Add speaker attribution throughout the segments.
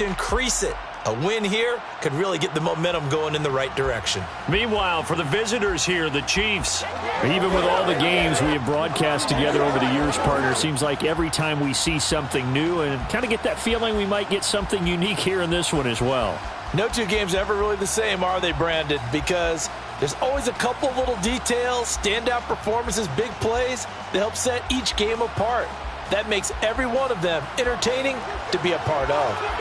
Speaker 1: increase it. A win here could really get the momentum going in the right direction.
Speaker 2: Meanwhile, for the visitors here, the Chiefs, even with all the games we have broadcast together over the years, partner, seems like every time we see something new and kind of get that feeling we might get something unique here in this one as well.
Speaker 1: No two games are ever really the same, are they, Brandon? Because there's always a couple little details, standout performances, big plays that help set each game apart. That makes every one of them entertaining to be a part of.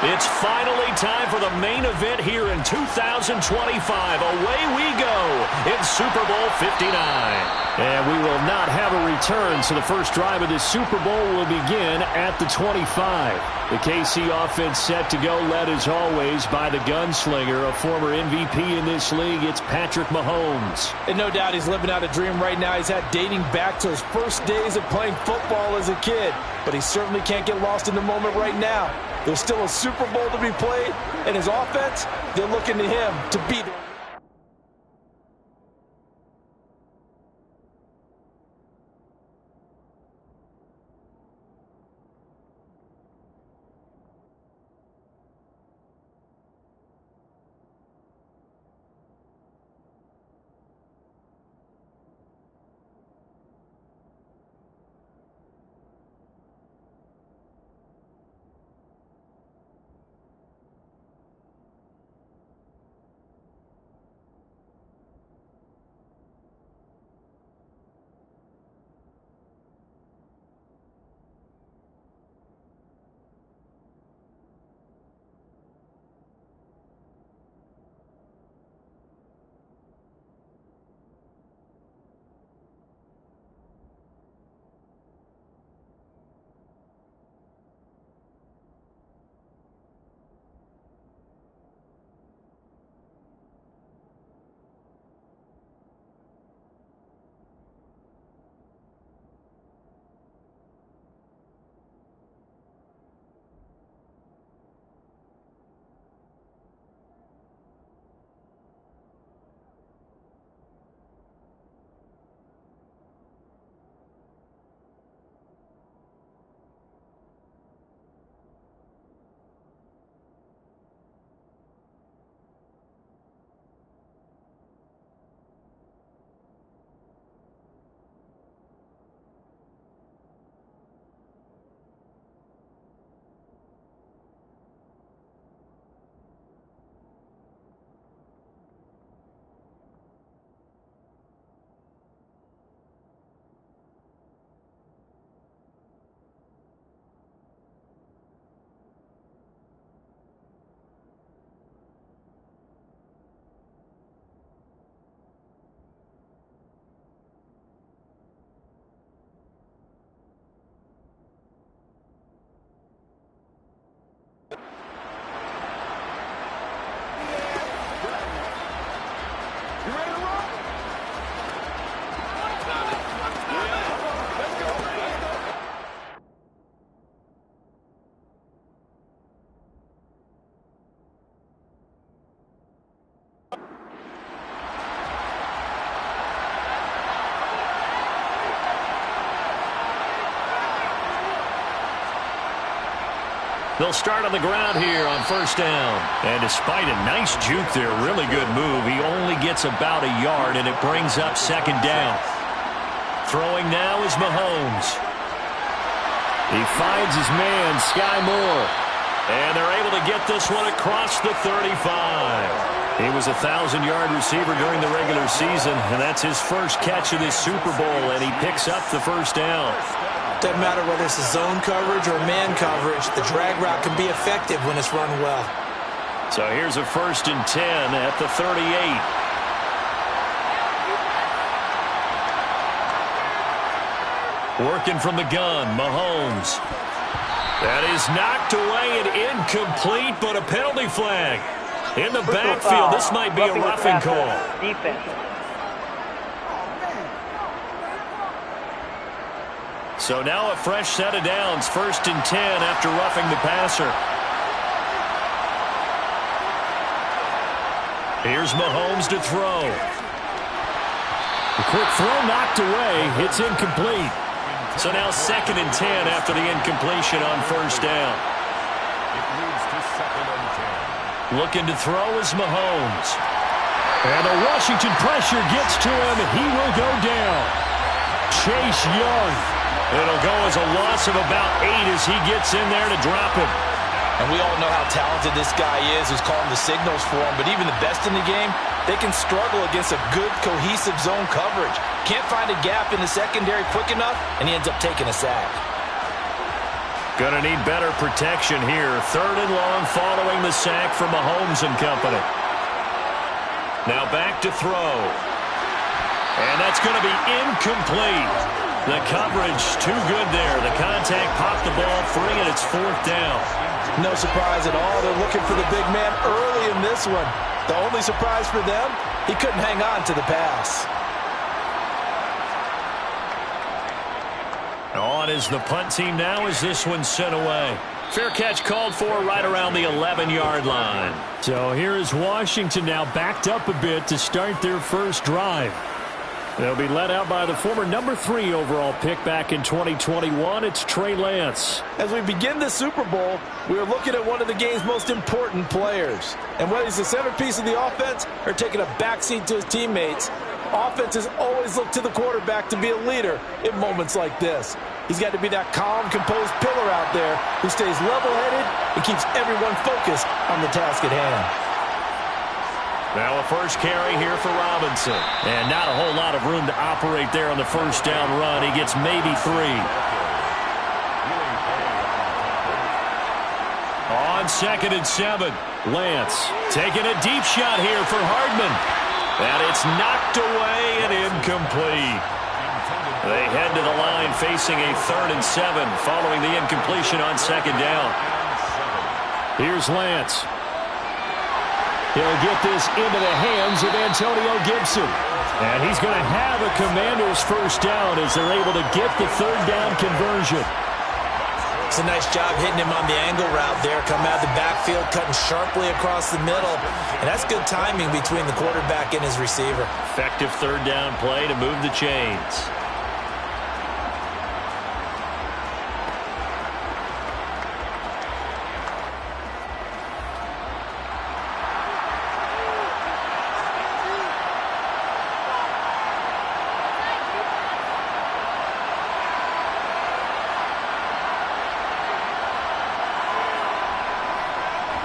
Speaker 2: It's finally time for the main event here in 2025. Away we go in Super Bowl 59. And we will not have a return, so the first drive of this Super Bowl will begin at the 25. The KC offense set to go, led as always by the gunslinger, a former MVP in this league. It's Patrick Mahomes.
Speaker 1: And no doubt he's living out a dream right now. He's had dating back to his first days of playing football as a kid. But he certainly can't get lost in the moment right now. There's still a Super Bowl to be played, and his offense, they're looking to him to beat them.
Speaker 2: They'll start on the ground here on first down. And despite a nice juke there, really good move, he only gets about a yard, and it brings up second down. Throwing now is Mahomes. He finds his man, Sky Moore. And they're able to get this one across the 35. He was a 1,000-yard receiver during the regular season, and that's his first catch of this Super Bowl, and he picks up the first down.
Speaker 1: Doesn't matter whether it's a zone coverage or man coverage, the drag route can be effective when it's run well.
Speaker 2: So here's a 1st and 10 at the 38. Working from the gun, Mahomes. That is knocked away and incomplete, but a penalty flag. In the backfield, this might be a roughing call.
Speaker 3: Defense.
Speaker 2: So now a fresh set of downs, 1st and 10 after roughing the passer. Here's Mahomes to throw. The quick throw knocked away. It's incomplete. So now 2nd and 10 after the incompletion on first down.
Speaker 3: It leads to 2nd and 10.
Speaker 2: Looking to throw is Mahomes. And the Washington pressure gets to him. He will go down. Chase Young. It'll go as a loss of about 8 as he gets in there to drop him.
Speaker 1: And we all know how talented this guy is who's calling the signals for him. But even the best in the game, they can struggle against a good, cohesive zone coverage. Can't find a gap in the secondary quick enough, and he ends up taking a sack.
Speaker 2: Gonna need better protection here. 3rd and long following the sack from Mahomes and company. Now back to throw. And that's going to be incomplete. The coverage too good there. The contact popped the ball free, and it's 4th down.
Speaker 1: No surprise at all. They're looking for the big man early in this one. The only surprise for them, he couldn't hang on to the pass.
Speaker 2: On is the punt team now as this one's sent away. Fair catch called for right around the 11-yard line.
Speaker 4: So here is Washington now backed up a bit to start their first drive. They'll be led out by the former number 3 overall pick back in 2021. It's Trey Lance.
Speaker 1: As we begin the Super Bowl, we are looking at one of the game's most important players. And whether he's the centerpiece of the offense or taking a backseat to his teammates, offenses always look to the quarterback to be a leader in moments like this. He's got to be that calm, composed pillar out there who stays level-headed and keeps everyone focused on the task at hand.
Speaker 2: Now a first carry here for Robinson. And not a whole lot of room to operate there on the first down run. He gets maybe 3. On 2nd and 7, Lance taking a deep shot here for Hardman. And it's knocked away and incomplete. They head to the line facing a 3rd and 7 following the incompletion on 2nd down.
Speaker 4: Here's Lance. He'll get this into the hands of Antonio Gibson. And he's going to have a Commander's first down as they're able to get the 3rd down conversion.
Speaker 1: It's a nice job hitting him on the angle route there. Coming out of the backfield, cutting sharply across the middle. And that's good timing between the quarterback and his receiver.
Speaker 2: Effective 3rd down play to move the chains.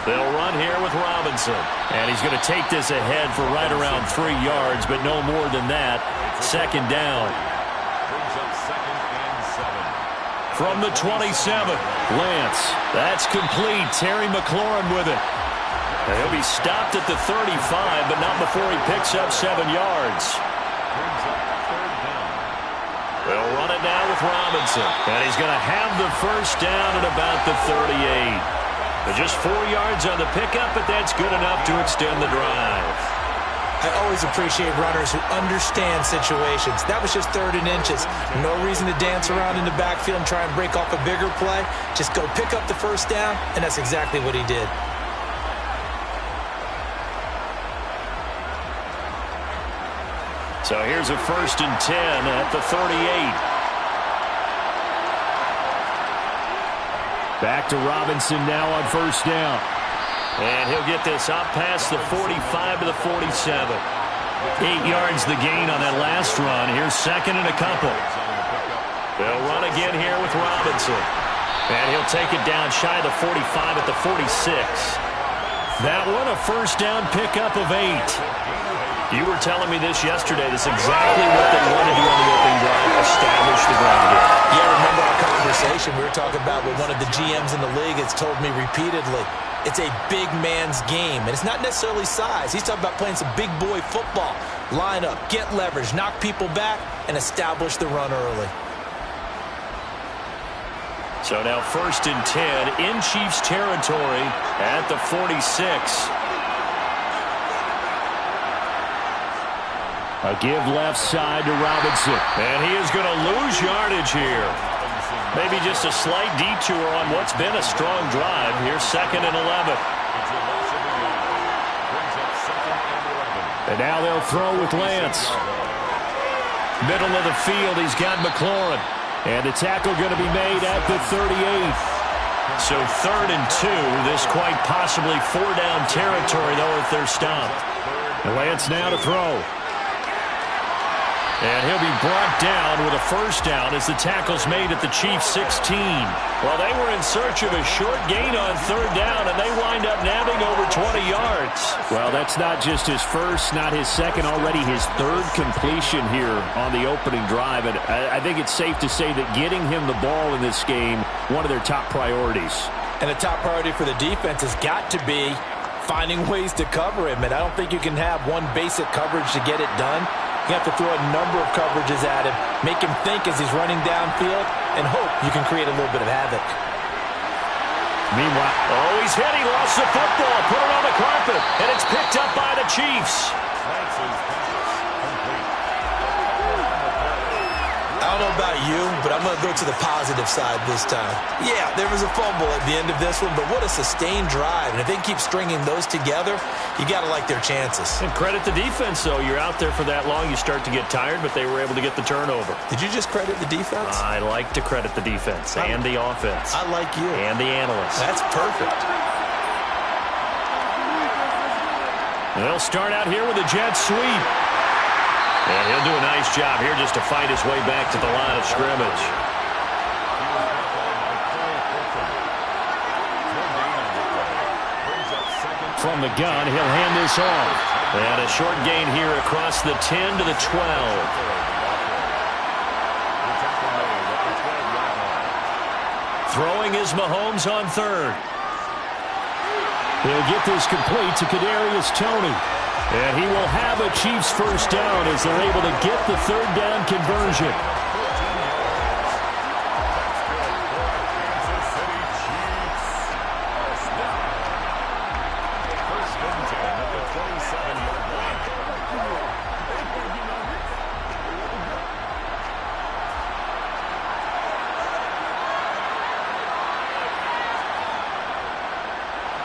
Speaker 2: They'll run here with Robinson. And he's going to take this ahead for right around 3 yards, but no more than that. 2nd down.
Speaker 3: Brings up 2nd and 7.
Speaker 2: From the 27, Lance. That's complete. Terry McLaurin with it. And he'll be stopped at the 35, but not before he picks up 7 yards.
Speaker 3: Brings up 3rd down.
Speaker 2: They'll run it now with Robinson. And he's going to have the first down at about the 38. But just 4 yards on the pickup, but that's good enough to extend the drive.
Speaker 1: I always appreciate runners who understand situations. That was just 3rd and inches. No reason to dance around in the backfield and try and break off a bigger play. Just go pick up the first down, and that's exactly what he did.
Speaker 2: So here's a 1st and 10 at the 38.
Speaker 4: Back to Robinson now on first down.
Speaker 2: And he'll get this up past the 45 to the 47. 8 yards the gain on that last run. Here's 2nd and a couple. They'll run again here with Robinson. And he'll take it down shy of the 45 at the 46. That one a first down pickup of 8. You were telling me this yesterday. This is exactly what they want to do on the opening drive, establish the ground game.
Speaker 1: Yeah, remember our conversation we were talking about with one of the GMs in the league that's told me repeatedly, it's a big man's game. And it's not necessarily size. He's talking about playing some big boy football. Line up, get leverage, knock people back, and establish the run early.
Speaker 2: So now 1st and 10 in Chiefs territory at the 46.
Speaker 4: A give left side to Robinson.
Speaker 2: And he is going to lose yardage here. Maybe just a slight detour on what's been a strong drive. Here's 2nd and 11.
Speaker 3: It's a loss of a yard. Brings up 2nd and
Speaker 4: And now they'll throw with Lance. Middle of the field, he's got McLaurin. And the tackle going to be made at the 38. So 3rd and 2. This quite possibly 4-down territory, though, if they're stopped. And Lance now to throw. And he'll be brought down with a 1st down as the tackle's made at the Chiefs' 16. Well, they were in search of a short gain on 3rd down, and they wind up nabbing over 20 yards. Well, that's not just his first, not his second, already his 3rd completion here on the opening drive. And I think it's safe to say that getting him the ball in this game, one of their top priorities.
Speaker 1: And a top priority for the defense has got to be finding ways to cover him. And I don't think you can have one basic coverage to get it done. You have to throw a number of coverages at him, make him think as he's running downfield, and hope you can create a little bit of havoc.
Speaker 4: Meanwhile,
Speaker 2: he's hit. He lost the football. Put it on the carpet, and it's picked up by the Chiefs.
Speaker 1: I don't know about you, but I'm going to go to the positive side this time. Yeah, there was a fumble at the end of this one, but what a sustained drive. And if they keep stringing those together, you got to like their chances.
Speaker 2: And credit the defense, though. You're out there for that long, you start to get tired, but they were able to get the turnover.
Speaker 1: Did you just credit the defense?
Speaker 2: I like to credit the defense and the offense.
Speaker 1: I like you.
Speaker 2: And the analysts.
Speaker 1: That's perfect.
Speaker 2: They'll start out here with a jet sweep. And he'll do a nice job here just to fight his way back to the line of scrimmage.
Speaker 4: from the gun, he'll hand this off.
Speaker 2: And a short gain here across the 10 to the 12. Throwing is Mahomes on third.
Speaker 4: He'll get this complete to Kadarius Toney. And he will have a Chiefs first down as they're able to get the third down conversion.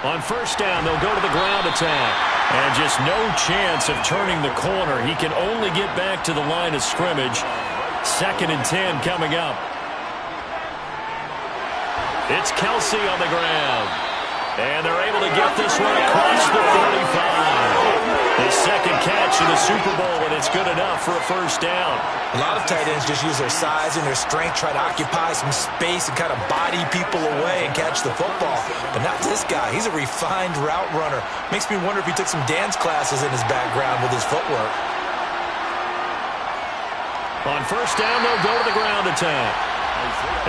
Speaker 2: On first down, they'll go to the ground attack. And just no chance of turning the corner. He can only get back to the line of scrimmage. 2nd and 10 coming up. It's Kelsey on the ground. And they're able to get this one across the 35. His second catch in the Super Bowl, and it's good enough for a first down.
Speaker 1: A lot of tight ends just use their size and their strength, try to occupy some space and kind of body people away and catch the football. But not this guy. He's a refined route runner. Makes me wonder if he took some dance classes in his background with his footwork.
Speaker 2: On first down, they'll go to the ground attack.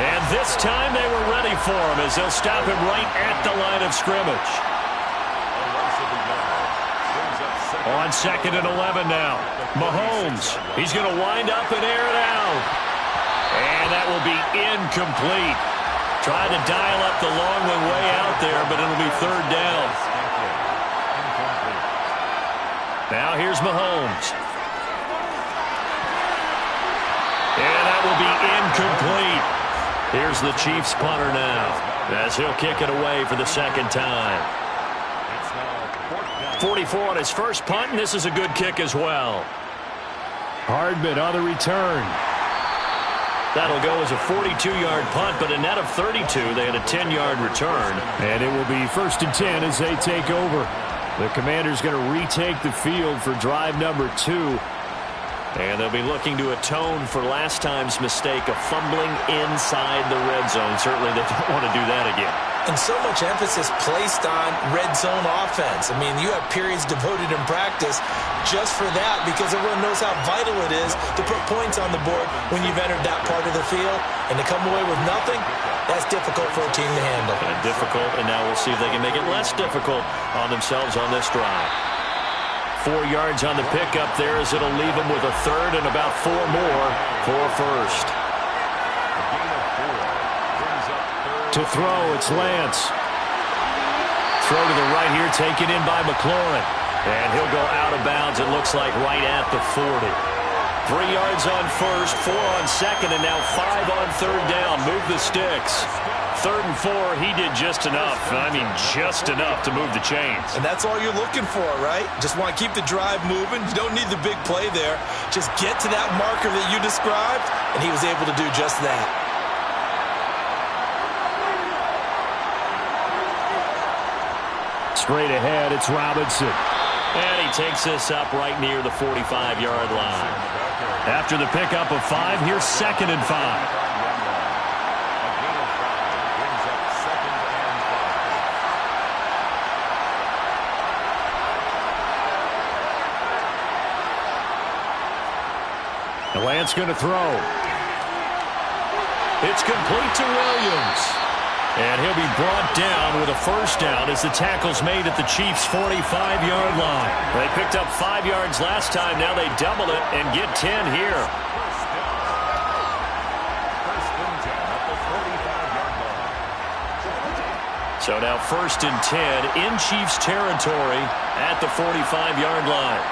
Speaker 2: And this time they were ready for him as they'll stop him right at the line of scrimmage. On 2nd and 11 now. Mahomes, he's going to wind up and air it out. And that will be incomplete. Trying to dial up the long one way out there, but it'll be third down. Now here's Mahomes. And that will be incomplete. Here's the Chiefs punter now, as he'll kick it away for the second time. 44 on his first punt, and this is a good kick as well.
Speaker 4: Hardman on the return.
Speaker 2: That'll go as a 42-yard punt, but a net of 32. They had a 10-yard return.
Speaker 4: And it will be 1st and 10 as they take over. The Commanders going to retake the field for drive number 2.
Speaker 2: And they'll be looking to atone for last time's mistake of fumbling inside the red zone. Certainly they don't want to do that again.
Speaker 1: And so much emphasis placed on red zone offense. I mean, you have periods devoted in practice just for that because everyone knows how vital it is to put points on the board when you've entered that part of the field. And to come away with nothing, that's difficult for a team to handle.
Speaker 2: And difficult, and now we'll see if they can make it less difficult on themselves on this drive. 4 yards on the pickup there as it'll leave them with a third and about 4 more for first.
Speaker 4: To throw, it's Lance.
Speaker 2: Throw to the right here, taken in by McLaurin. And he'll go out of bounds, it looks like, right at the 40. 3 yards on first, 4 on second, and now 5 on third down. Move the sticks. 3rd and 4, he did just enough. I mean, just enough to move the chains.
Speaker 1: And that's all you're looking for, right? Just want to keep the drive moving. You don't need the big play there. Just get to that marker that you described, and he was able to do just that.
Speaker 4: Straight ahead, it's Robinson.
Speaker 2: And he takes this up right near the 45-yard line. After the pickup of 5, here's 2nd and 5.
Speaker 4: The Lance going to throw.
Speaker 2: It's complete to Williams. And he'll be brought down with a first down as the tackle's made at the Chiefs' 45-yard line. They picked up 5 yards last time. Now they double it and get 10 here. So now 1st and 10 in Chiefs territory at the 45-yard line.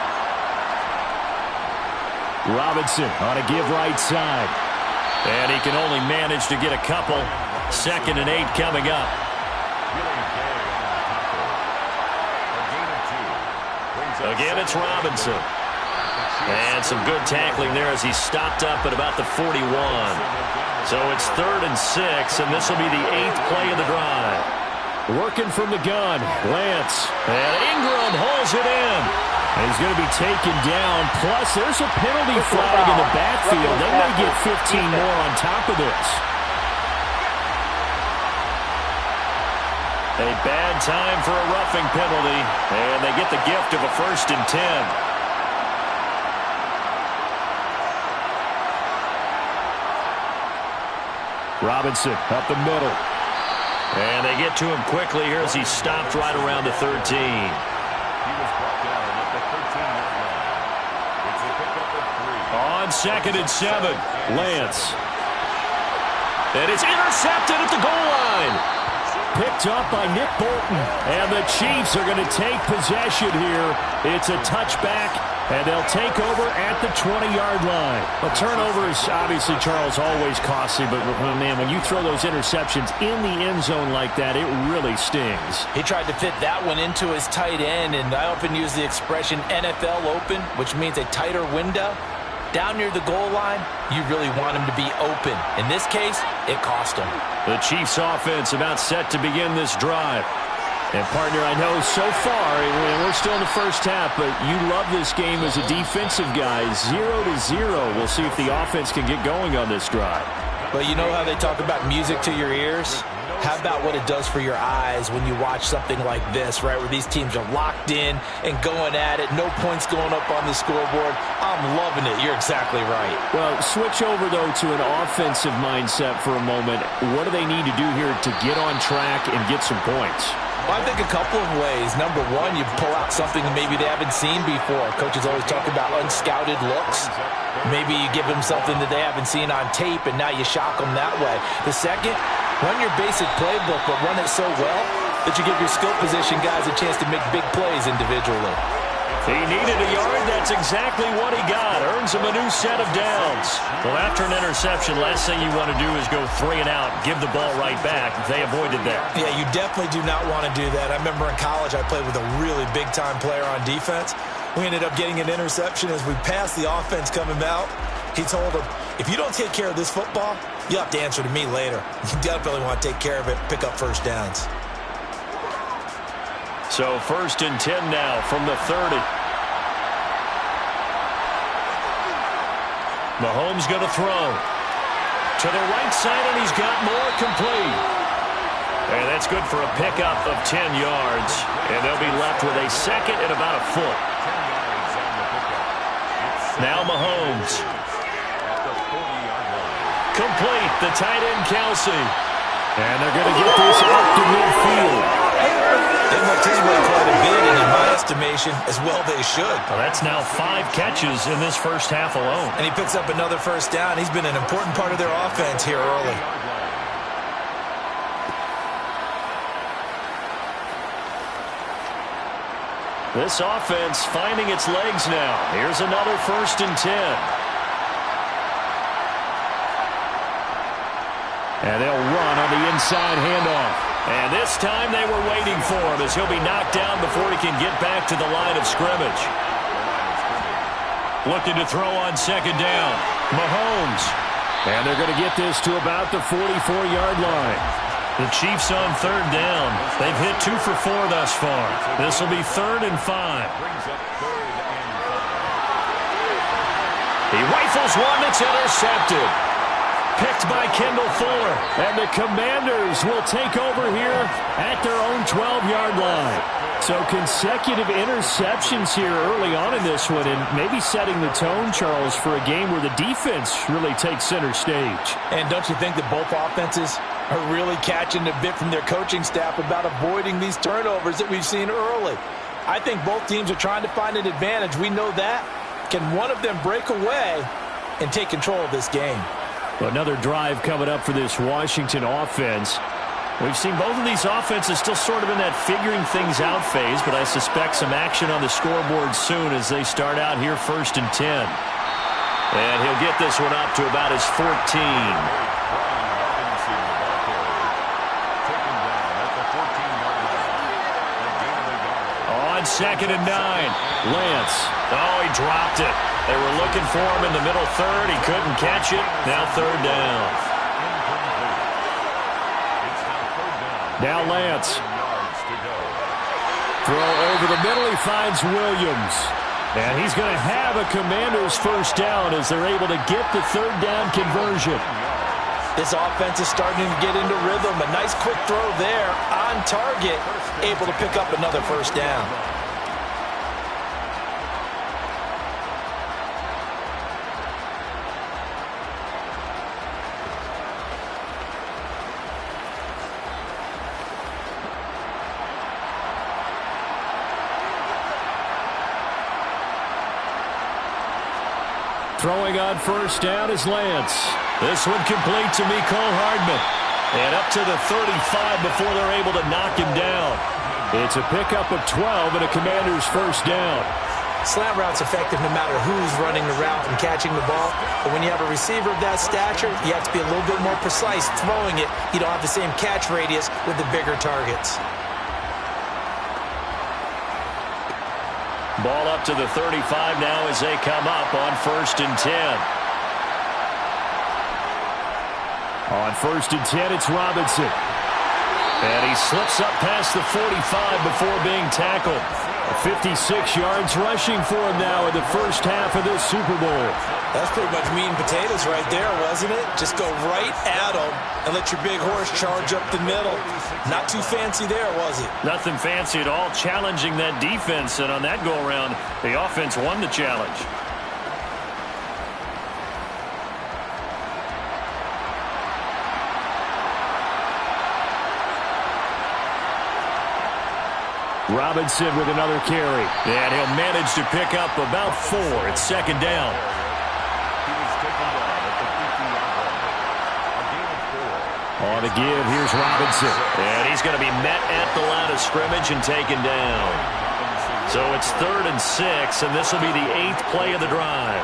Speaker 4: Robinson on a give right side.
Speaker 2: And he can only manage to get a couple. 2nd and 8 coming up. Again, it's Robinson. And some good tackling there as he stopped up at about the 41. So it's 3rd and 6, and this will be the 8th play of the drive.
Speaker 4: Working from the gun, Lance.
Speaker 2: And Ingram holds it in.
Speaker 4: And he's going to be taken down. Plus, there's a penalty flag in the backfield. They may get 15 more on top of this.
Speaker 2: A bad time for a roughing penalty. And they get the gift of a 1st and 10.
Speaker 4: Robinson up the middle.
Speaker 2: And they get to him quickly here as he stopped right around the 13.
Speaker 3: He was brought down at the 13-yard line. It's a pickup of 3.
Speaker 2: On 2nd and 7.
Speaker 4: Lance.
Speaker 2: And it's intercepted at the goal line.
Speaker 4: Picked up by Nick Bolton. And the Chiefs are going to take possession here. It's a touchback, and they'll take over at the 20-yard line. A turnover is obviously, Charles, always costly, but, man, when you throw those interceptions in the end zone like that, it really stings.
Speaker 1: He tried to fit that one into his tight end, and I often use the expression NFL open, which means a tighter window. Down near the goal line, you really want him to be open. In this case, it cost him.
Speaker 2: The Chiefs offense about set to begin this drive.
Speaker 4: And, partner, I know so far, we're still in the first half, but you love this game as a defensive guy. 0-0. We'll see if the offense can get going on this drive.
Speaker 1: Well, you know how they talk about music to your ears? How about what it does for your eyes when you watch something like this, right, where these teams are locked in and going at it, no points going up on the scoreboard? I'm loving it. You're exactly right.
Speaker 4: Well, switch over, though, to an offensive mindset for a moment. What do they need to do here to get on track and get some points?
Speaker 1: Well, I think a couple of ways. Number one, you pull out something maybe they haven't seen before. Coaches always talk about unscouted looks. Maybe you give them something that they haven't seen on tape, and now you shock them that way. The second, run your basic playbook, but run it so well that you give your skill position guys a chance to make big plays individually.
Speaker 2: He needed a yard. That's exactly what he got. Earns him a new set of downs. Well, after an interception, last thing you want to do is go 3 and out, give the ball right back. They avoided that.
Speaker 1: Yeah, you definitely do not want to do that. I remember in college I played with a really big-time player on defense. We ended up getting an interception as we passed the offense coming out. He told him, if you don't take care of this football, you have to answer to me later. You definitely want to take care of it, pick up first downs.
Speaker 2: So 1st and 10 now from the 30. Mahomes going to throw. To the right side, and he's got more complete. And that's good for a pickup of 10 yards. And they'll be left with a second and about a foot. Now Mahomes. Complete, the tight end Kelsey.
Speaker 4: And they're going to get this up to midfield.
Speaker 1: They looked his way quite a bit, and in my estimation, as well they should.
Speaker 2: Well, that's now 5 catches in this first half alone.
Speaker 1: And he picks up another first down. He's been an important part of their offense here early.
Speaker 2: This offense finding its legs now. Here's another 1st and 10.
Speaker 4: And they'll run on the inside handoff.
Speaker 2: And this time they were waiting for him as he'll be knocked down before he can get back to the line of scrimmage. Looking to throw on second down. Mahomes.
Speaker 4: And they're going to get this to about the 44-yard line.
Speaker 2: The Chiefs on third down. They've hit 2 for 4 thus far. This will be 3rd and 5. He rifles one that's intercepted. Picked by Kendall Fuller.
Speaker 4: And the Commanders will take over here at their own 12-yard line. So consecutive interceptions here early on in this one, and maybe setting the tone, Charles, for a game where the defense really takes center stage.
Speaker 1: And don't you think that both offenses are really catching a bit from their coaching staff about avoiding these turnovers that we've seen early? I think both teams are trying to find an advantage. We know that. Can one of them break away and take control of this game?
Speaker 4: Another drive coming up for this Washington offense.
Speaker 2: We've seen both of these offenses still sort of in that figuring things out phase, but I suspect some action on the scoreboard soon as they start out here 1st and 10. And he'll get this one up to about his 14. On 2nd and 9, Lance. Oh, he dropped it. They were looking for him in the middle third. He couldn't catch it. Now 3rd down.
Speaker 4: Now Lance. Throw over the middle. He finds Williams. And he's going to have a Commanders first down as they're able to get the 3rd down conversion.
Speaker 1: This offense is starting to get into rhythm. A nice quick throw there on target. Able to pick up another first down.
Speaker 4: Throwing on first down is Lance.
Speaker 2: This one complete to Mecole Hardman. And up to the 35 before they're able to knock him down.
Speaker 4: It's a pickup of 12 and a Commander's first down.
Speaker 1: Slant route's effective no matter who's running the route and catching the ball. But when you have a receiver of that stature, you have to be a little bit more precise throwing it. You don't have the same catch radius with the bigger targets.
Speaker 2: Ball up to the 35 now as they come up on 1st and 10.
Speaker 4: On 1st and 10, it's Robinson.
Speaker 2: And he slips up past the 45 before being tackled.
Speaker 4: 56 yards rushing for him now in the first half of this Super Bowl.
Speaker 1: That's pretty much meat and potatoes right there, wasn't it? Just go right at him and let your big horse charge up the middle. Not too fancy there, was it?
Speaker 2: Nothing fancy at all, challenging that defense. And on that go-around, the offense won the challenge.
Speaker 4: Robinson with another carry.
Speaker 2: And he'll manage to pick up about 4. It's 2nd down.
Speaker 4: On the give, here's Robinson.
Speaker 2: And he's going to be met at the line of scrimmage and taken down. So it's 3rd and 6, and this will be the 8th play of the drive.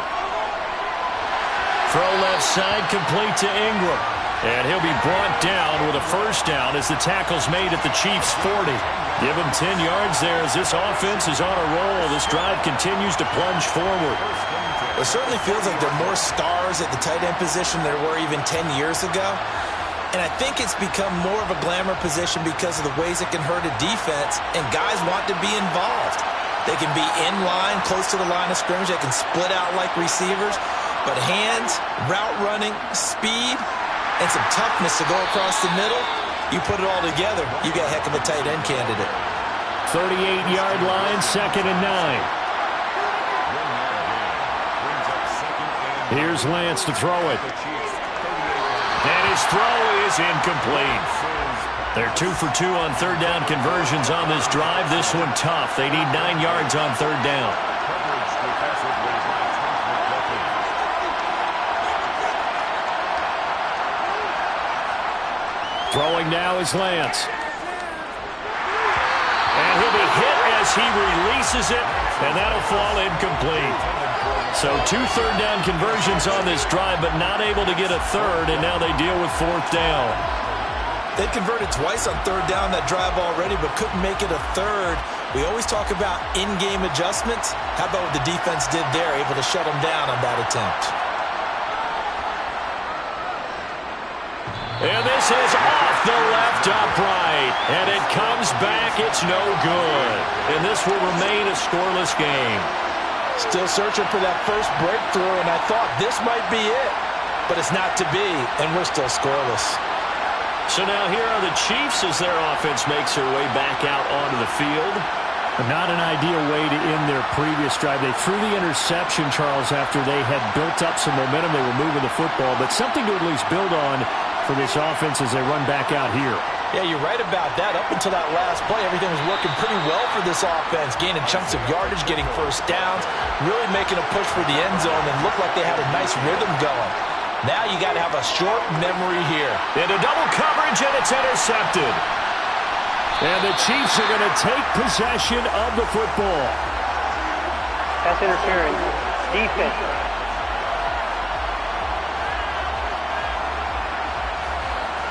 Speaker 2: Throw left side complete to Ingram. And he'll be brought down with a first down as the tackle's made at the Chiefs' 40. Give him 10 yards there as this offense is on a roll. This drive continues to plunge forward.
Speaker 1: It certainly feels like there are more stars at the tight end position than there were even 10 years ago. And I think it's become more of a glamour position because of the ways it can hurt a defense, and guys want to be involved. They can be in line, close to the line of scrimmage. They can split out like receivers. But hands, route running, speed, and some toughness to go across the middle, you put it all together, you got a heck of a tight end candidate.
Speaker 4: 38-yard line, 2nd and 9. Here's Lance to throw it.
Speaker 2: And his throw is incomplete. They're 2 for 2 on 3rd down conversions on this drive. This one tough. They need 9 yards on 3rd down.
Speaker 4: Throwing now is Lance.
Speaker 2: And he'll be hit as he releases it, and that'll fall incomplete. So 2 third-down conversions on this drive, but not able to get a third, and now they deal with 4th down.
Speaker 1: They converted twice on 3rd down that drive already, but couldn't make it a third. We always talk about in-game adjustments. How about what the defense did there, able to shut them down on that attempt?
Speaker 2: And this is off the left upright. And it comes back. It's no good. And this will remain a scoreless game.
Speaker 1: Still searching for that first breakthrough, and I thought this might be it. But it's not to be, and we're still scoreless.
Speaker 2: So now here are the Chiefs as their offense makes their way back out onto the field.
Speaker 4: Not an ideal way to end their previous drive. They threw the interception, Charles, after they had built up some momentum. They were moving the football, but something to at least build on for this offense as they run back out here.
Speaker 1: Yeah, you're right about that. Up until that last play, everything was working pretty well for this offense, gaining chunks of yardage, getting first downs, really making a push for the end zone, and looked like they had a nice rhythm going. Now you got to have a short memory here.
Speaker 2: Into double coverage, and it's intercepted.
Speaker 4: And the Chiefs are going to take possession of the football.
Speaker 5: Pass interference. Defense.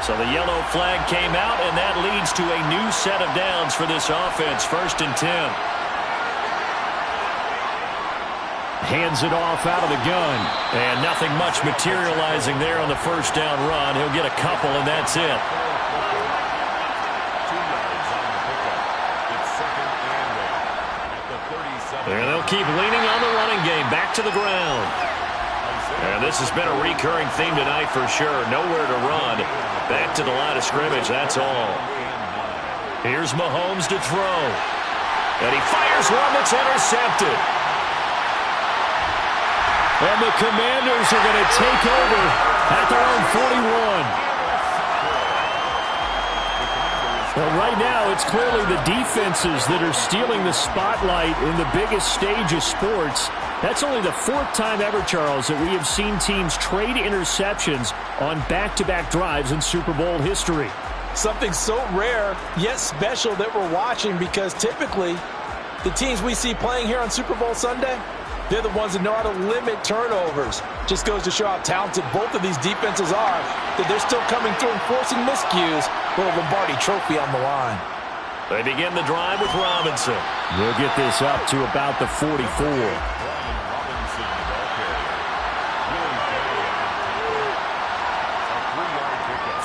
Speaker 2: So the yellow flag came out, and that leads to a new set of downs for this offense. 1st and 10.
Speaker 4: Hands it off out of the gun.
Speaker 2: And nothing much materializing there on the 1st down run. He'll get a couple, and that's it. And they'll keep leaning on the running game. Back to the ground. And this has been a recurring theme tonight for sure. Nowhere to run. Back to the line of scrimmage, that's all. Here's Mahomes to throw. And he fires one that's intercepted.
Speaker 4: And the Commanders are going to take over at their own 41. Well, right now, it's clearly the defenses that are stealing the spotlight in the biggest stage of sports. That's only the 4th time ever, Charles, that we have seen teams trade interceptions on back-to-back drives in Super Bowl history.
Speaker 1: Something so rare, yet special that we're watching, because typically the teams we see playing here on Super Bowl Sunday, they're the ones that know how to limit turnovers. Just goes to show how talented both of these defenses are, that they're still coming through and forcing miscues with a Lombardi trophy on the line.
Speaker 2: They begin the drive with Robinson.
Speaker 4: They'll get this up to about the 44.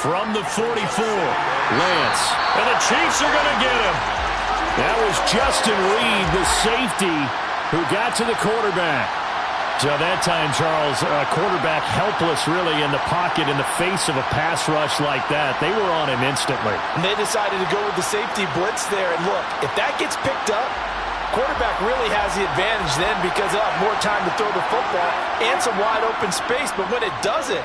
Speaker 2: From the 44, Lance. And the Chiefs are going to get him.
Speaker 4: That was Justin Reed, the safety, who got to the quarterback. So that time, Charles, quarterback helpless really in the pocket in the face of a pass rush like that. They were on him instantly.
Speaker 1: And they decided to go with the safety blitz there. And look, if that gets picked up, quarterback really has the advantage then, because they'll have more time to throw the football and some wide open space. But when it doesn't,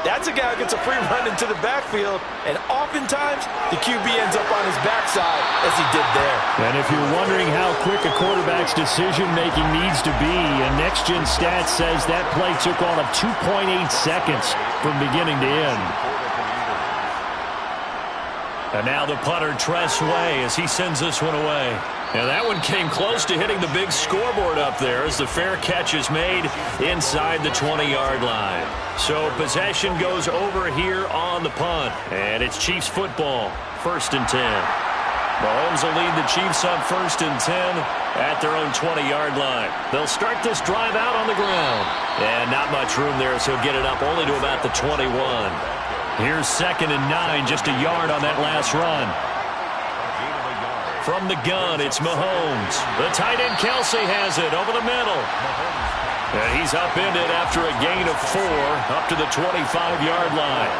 Speaker 1: that's a guy who gets a free run into the backfield, and oftentimes the QB ends up on his backside, as he did there.
Speaker 4: And if you're wondering how quick a quarterback's decision-making needs to be, a next-gen stat says that play took all of 2.8 seconds from beginning to end.
Speaker 2: And now the punter, Tress Way, as he sends this one away. Now that one came close to hitting the big scoreboard up there as the fair catch is made inside the 20-yard line. So possession goes over here on the punt. And it's Chiefs football, 1st and 10. Mahomes will lead the Chiefs on 1st and 10 at their own 20-yard line. They'll start this drive out on the ground. And not much room there, so he'll get it up only to about the 21. Here's 2nd and 9, just a yard on that last run. From the gun, it's Mahomes. The tight end, Kelsey, has it over the middle. And he's upended after a gain of 4 up to the 25-yard line.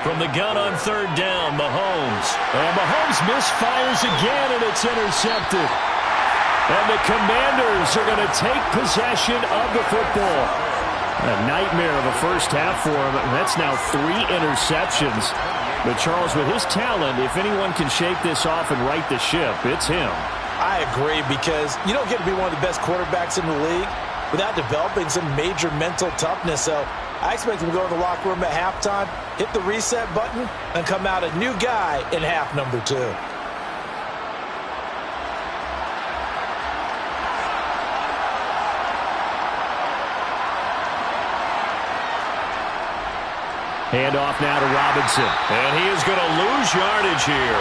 Speaker 2: From the gun on 3rd down, Mahomes.
Speaker 4: And Mahomes misfires again, and it's intercepted. And the Commanders are going to take possession of the football. A nightmare of a first half for him. That's now 3 interceptions. But Charles, with his talent, if anyone can shake this off and right the ship, it's him.
Speaker 1: I agree, because you don't get to be one of the best quarterbacks in the league without developing some major mental toughness. So I expect him to go in the locker room at halftime, hit the reset button, and come out a new guy in half number 2.
Speaker 4: Hand off now to Robinson.
Speaker 2: And he is going to lose yardage here.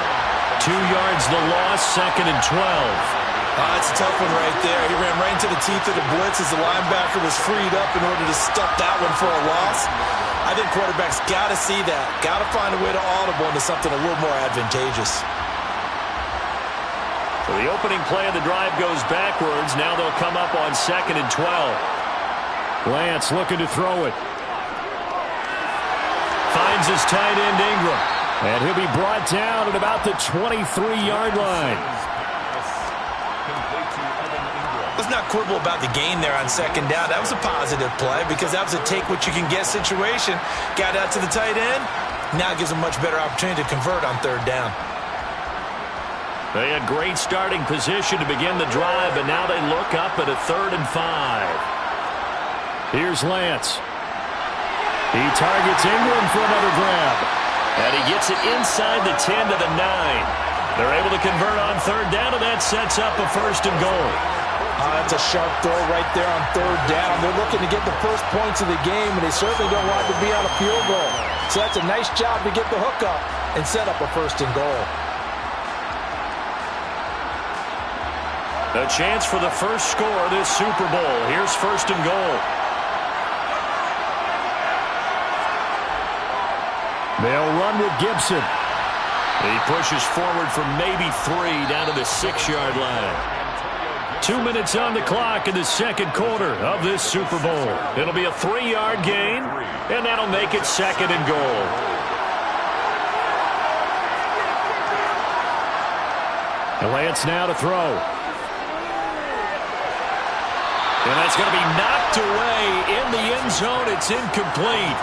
Speaker 2: 2 yards the loss, 2nd and 12.
Speaker 1: That's a tough one right there. He ran right into the teeth of the blitz as the linebacker was freed up in order to stuff that one for a loss. I think quarterbacks got to see that. Got to find a way to audible into something a little more advantageous.
Speaker 2: So the opening play of the drive goes backwards. Now they'll come up on 2nd and 12.
Speaker 4: Lance looking to throw it.
Speaker 2: Finds his tight end Ingram.
Speaker 4: And he'll be brought down at about the 23-yard line.
Speaker 1: Let's not quibble about the gain there on 2nd down. That was a positive play because that was a take-what-you-can-get situation. Got out to the tight end. Now gives a much better opportunity to convert on 3rd down.
Speaker 2: They had great starting position to begin the drive, but now they look up at a 3rd and 5.
Speaker 4: Here's Lance. He targets Ingram for another grab.
Speaker 2: And he gets it inside the 10 to the 9. They're able to convert on 3rd down, and that sets up a 1st and goal.
Speaker 1: That's a sharp throw right there on 3rd down. They're looking to get the first points of the game, and they certainly don't want to be on a field goal. So that's a nice job to get the hook up and set up a 1st and goal.
Speaker 2: A chance for the first score of this Super Bowl. Here's 1st and goal.
Speaker 4: They'll run with Gibson.
Speaker 2: He pushes forward for maybe 3 down to the 6-yard line. 2 minutes on the clock in the 2nd quarter of this Super Bowl. It'll be a 3-yard gain, and that'll make it 2nd and goal.
Speaker 4: And Lance now to throw.
Speaker 2: And that's going to be knocked away in the end zone. It's incomplete.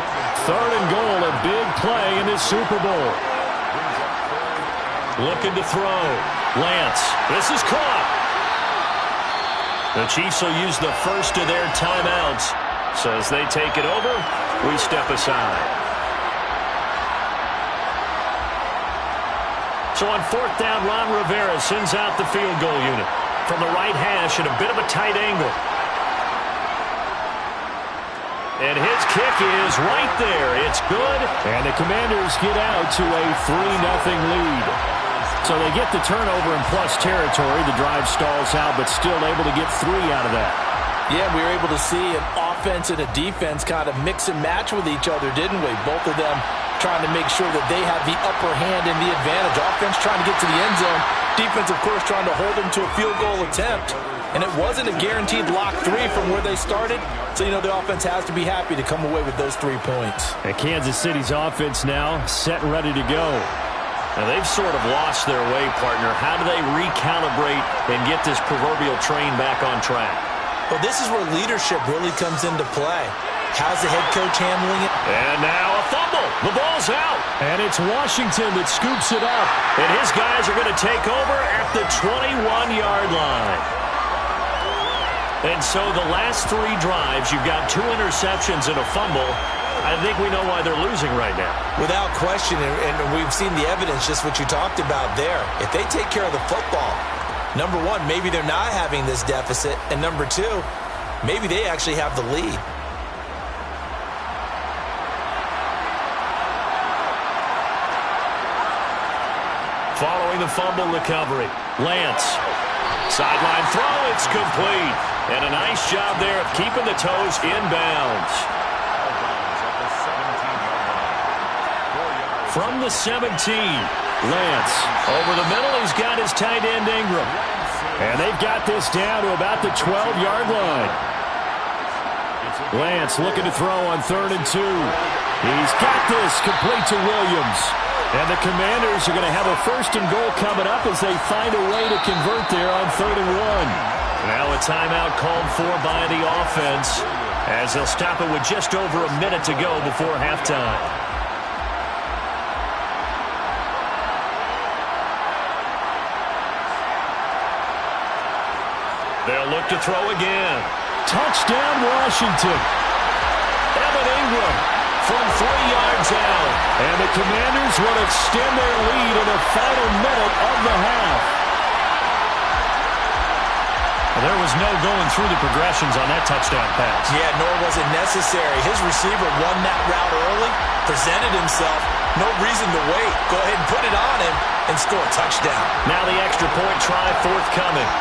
Speaker 4: 3rd and goal, a big play in this Super Bowl.
Speaker 2: Looking to throw. Lance. This is caught. The Chiefs will use the first of their timeouts. So as they take it over, we step aside. So on 4th down, Ron Rivera sends out the field goal unit. From the right hash at a bit of a tight angle. And his kick is right there. It's good.
Speaker 4: And the Commanders get out to a 3-0 lead. So they get the turnover in plus territory. The drive stalls out, but still able to get 3 out of that.
Speaker 1: Yeah, we were able to see an offense and a defense kind of mix and match with each other, didn't we? Both of them trying to make sure that they have the upper hand and the advantage. Offense trying to get to the end zone. Defense, of course, trying to hold them to a field goal attempt. And it wasn't a guaranteed lock 3 from where they started. So, the offense has to be happy to come away with those 3 points.
Speaker 4: And Kansas City's offense now set and ready to go.
Speaker 2: Now, they've sort of lost their way, partner. How do they recalibrate and get this proverbial train back on track?
Speaker 1: Well, this is where leadership really comes into play. How's the head coach handling it?
Speaker 2: And now a fumble. The ball's out.
Speaker 4: And it's Washington that scoops it up.
Speaker 2: And his guys are going to take over at the 21-yard line. And so the last 3 drives, you've got 2 interceptions and a fumble. I think we know why they're losing right now.
Speaker 1: Without question, and we've seen the evidence, just what you talked about there. If they take care of the football, number 1, maybe they're not having this deficit. And number 2, maybe they actually have the lead.
Speaker 2: Following the fumble recovery, Lance. Sideline throw, it's complete. And a nice job there of keeping the toes inbounds. From the 17, Lance. Over the middle, he's got his tight end Ingram.
Speaker 4: And they've got this down to about the 12-yard line. Lance looking to throw on 3rd and 2. He's got this complete to Williams. And the Commanders are going to have a 1st and goal coming up as they find a way to convert there on 3rd and 1.
Speaker 2: Now a timeout called for by the offense as they'll stop it with just over a minute to go before halftime. They'll look to throw again.
Speaker 4: Touchdown, Washington.
Speaker 2: Evan Ingram from 3 yards out.
Speaker 4: And the Commanders will extend their lead in the final minute of the half.
Speaker 2: Well, there was no going through the progressions on that touchdown pass.
Speaker 1: Yeah, nor was it necessary. His receiver won that route early, presented himself. No reason to wait. Go ahead and put it on him and score a touchdown.
Speaker 2: Now the extra point try forthcoming.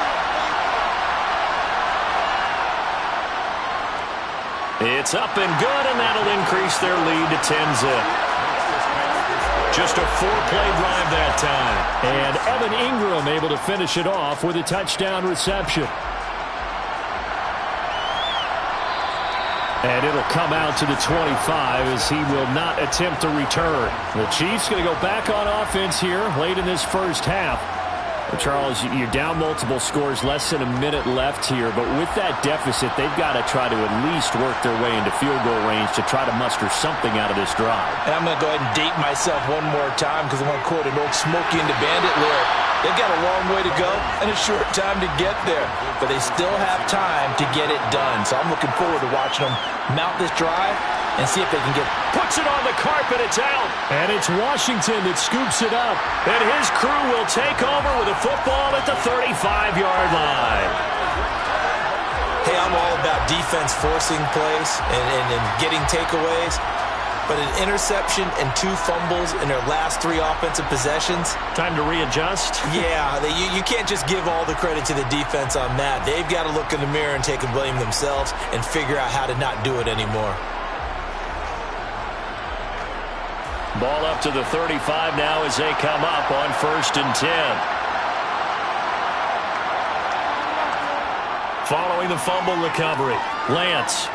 Speaker 2: It's up and good, and that'll increase their lead to 10-zip. Just a 4-play drive that time.
Speaker 4: And Evan Ingram able to finish it off with a touchdown reception. And it'll come out to the 25 as he will not attempt to return. The Chiefs going to go back on offense here late in this first half. Charles, you're down multiple scores, less than a minute left here, but with that deficit, they've got to try to at least work their way into field goal range to try to muster something out of this drive.
Speaker 1: And I'm going to go ahead and date myself one more time because I want to quote an old Smokey and the Bandit lyric. They've got a long way to go and a short time to get there, but they still have time to get it done. So I'm looking forward to watching them mount this drive and see if they can get...
Speaker 2: Puts it on the carpet, it's out.
Speaker 4: And it's Washington that scoops it up.
Speaker 2: And his crew will take over with a football at the 35-yard line.
Speaker 1: Hey, I'm all about defense forcing plays and getting takeaways. But an interception and 2 fumbles in their last 3 offensive possessions.
Speaker 2: Time to readjust?
Speaker 1: Yeah, you can't just give all the credit to the defense on that. They've got to look in the mirror and take a blame themselves and figure out how to not do it anymore.
Speaker 2: Ball up to the 35 now as they come up on 1st and 10. Following the fumble recovery, Lance.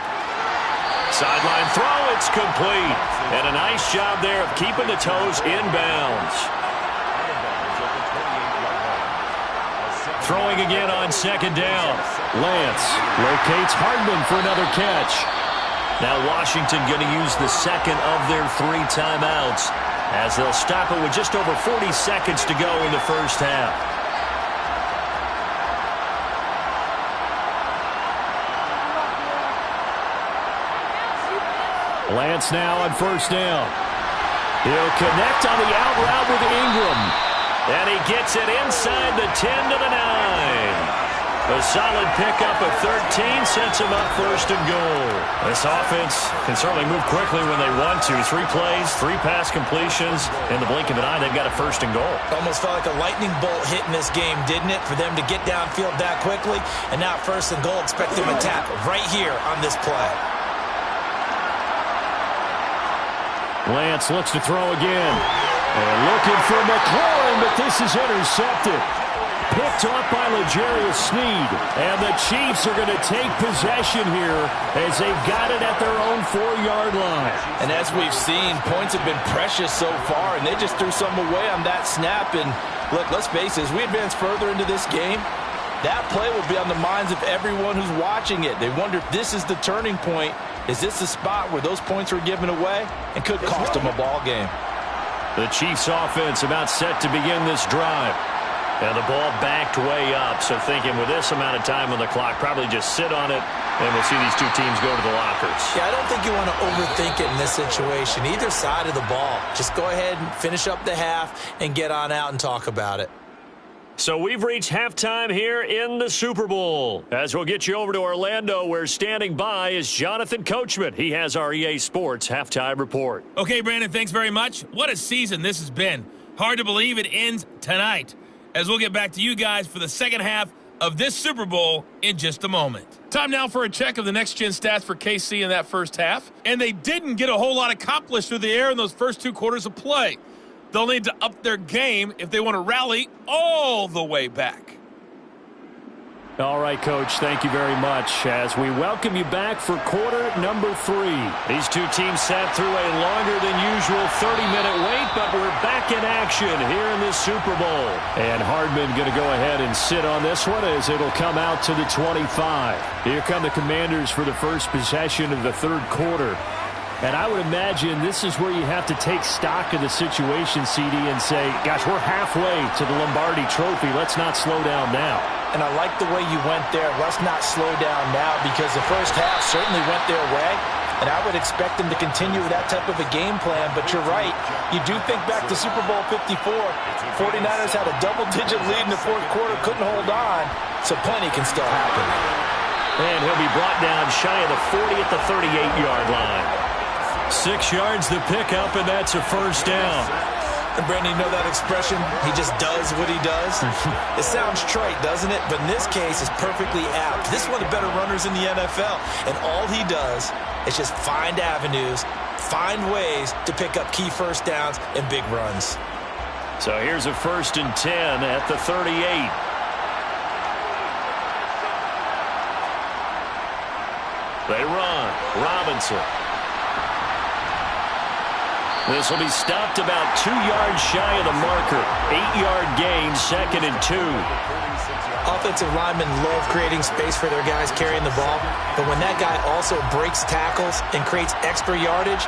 Speaker 2: Sideline throw, it's complete. And a nice job there of keeping the toes inbounds. Throwing again on 2nd down.
Speaker 4: Lance locates Hardman for another catch.
Speaker 2: Now Washington going to use the second of their 3 timeouts as they'll stop it with just over 40 seconds to go in the first half.
Speaker 4: Lance now on 1st down. He'll connect on the out route with Ingram.
Speaker 2: And he gets it inside the 10 to the 9. A solid pickup of 13 sets him up 1st and goal. This offense can certainly move quickly when they want to. 3 plays, 3 pass completions. In the blink of an eye, they've got a 1st and goal.
Speaker 1: Almost felt like a lightning bolt hit in this game, didn't it? For them to get downfield that quickly. And now 1st and goal, expect them to tackle right here on this play.
Speaker 4: Lance looks to throw again. And looking for McLaurin, but this is intercepted. Picked off by L'Jarius Sneed. And the Chiefs are going to take possession here as they've got it at their own 4-yard line.
Speaker 1: And as we've seen, points have been precious so far, and they just threw some away on that snap. And look, let's face it, as we advance further into this game, that play will be on the minds of everyone who's watching it. They wonder if this is the turning point. Is this the spot where those points were given away and could cost them a ball game?
Speaker 2: The Chiefs offense about set to begin this drive. And the ball backed way up, so thinking with this amount of time on the clock, probably just sit on it, and we'll see these 2 teams go to the lockers.
Speaker 1: Yeah, I don't think you want to overthink it in this situation. Either side of the ball. Just go ahead and finish up the half and get on out and talk about it.
Speaker 2: So we've reached halftime here in the Super Bowl. As we'll get you over to Orlando, where standing by is Jonathan Coachman. He has our EA Sports halftime report.
Speaker 6: Okay, Brandon, thanks very much. What a season this has been. Hard to believe it ends tonight, as we'll get back to you guys for the second half of this Super Bowl in just a moment. Time now for a check of the next-gen stats for KC in that first half. And they didn't get a whole lot accomplished through the air in those first 2 quarters of play. They'll need to up their game if they want to rally all the way back.
Speaker 4: All right, Coach, thank you very much as we welcome you back for quarter number 3.
Speaker 2: These 2 teams sat through a longer than usual 30-minute wait, but we're back in action here in this Super Bowl.
Speaker 4: And Hardman going to go ahead and sit on this one as it'll come out to the 25. Here come the Commanders for the first possession of the 3rd quarter. And I would imagine this is where you have to take stock of the situation, CD, and say, gosh, we're halfway to the Lombardi Trophy. Let's not slow down now.
Speaker 1: And I like the way you went there. Let's not slow down now, because the first half certainly went their way. And I would expect them to continue with that type of a game plan. But you're right. You do think back to Super Bowl 54. 49ers had a double-digit lead in the 4th quarter, couldn't hold on. so plenty can still happen.
Speaker 2: And he'll be brought down shy of the 40 at the 38-yard line.
Speaker 4: 6 yards to pick up, and that's a first down.
Speaker 1: And Brandon, you know that expression? He just does what he does? It sounds trite, doesn't it? But in this case, it's perfectly apt. This is one of the better runners in the NFL. And all he does is just find avenues, find ways to pick up key first downs and big runs.
Speaker 2: So here's a 1st and 10 at the 38. They run. Robinson. This will be stopped about 2 yards shy of the marker. 8-yard gain, 2nd and 2.
Speaker 1: Offensive linemen love creating space for their guys carrying the ball, but when that guy also breaks tackles and creates extra yardage,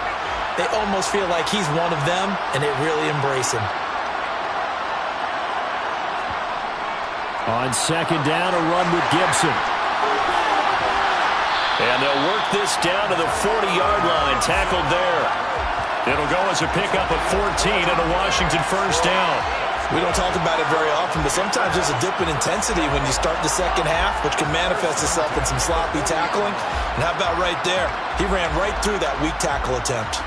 Speaker 1: they almost feel like he's one of them, and they really embrace him.
Speaker 4: On 2nd down, a run with Gibson.
Speaker 2: And they'll work this down to the 40-yard line. Tackled there. It'll go as a pickup of 14 and a Washington first down.
Speaker 1: We don't talk about it very often, but sometimes there's a dip in intensity when you start the second half, which can manifest itself in some sloppy tackling. And how about right there? He ran right through that weak tackle attempt.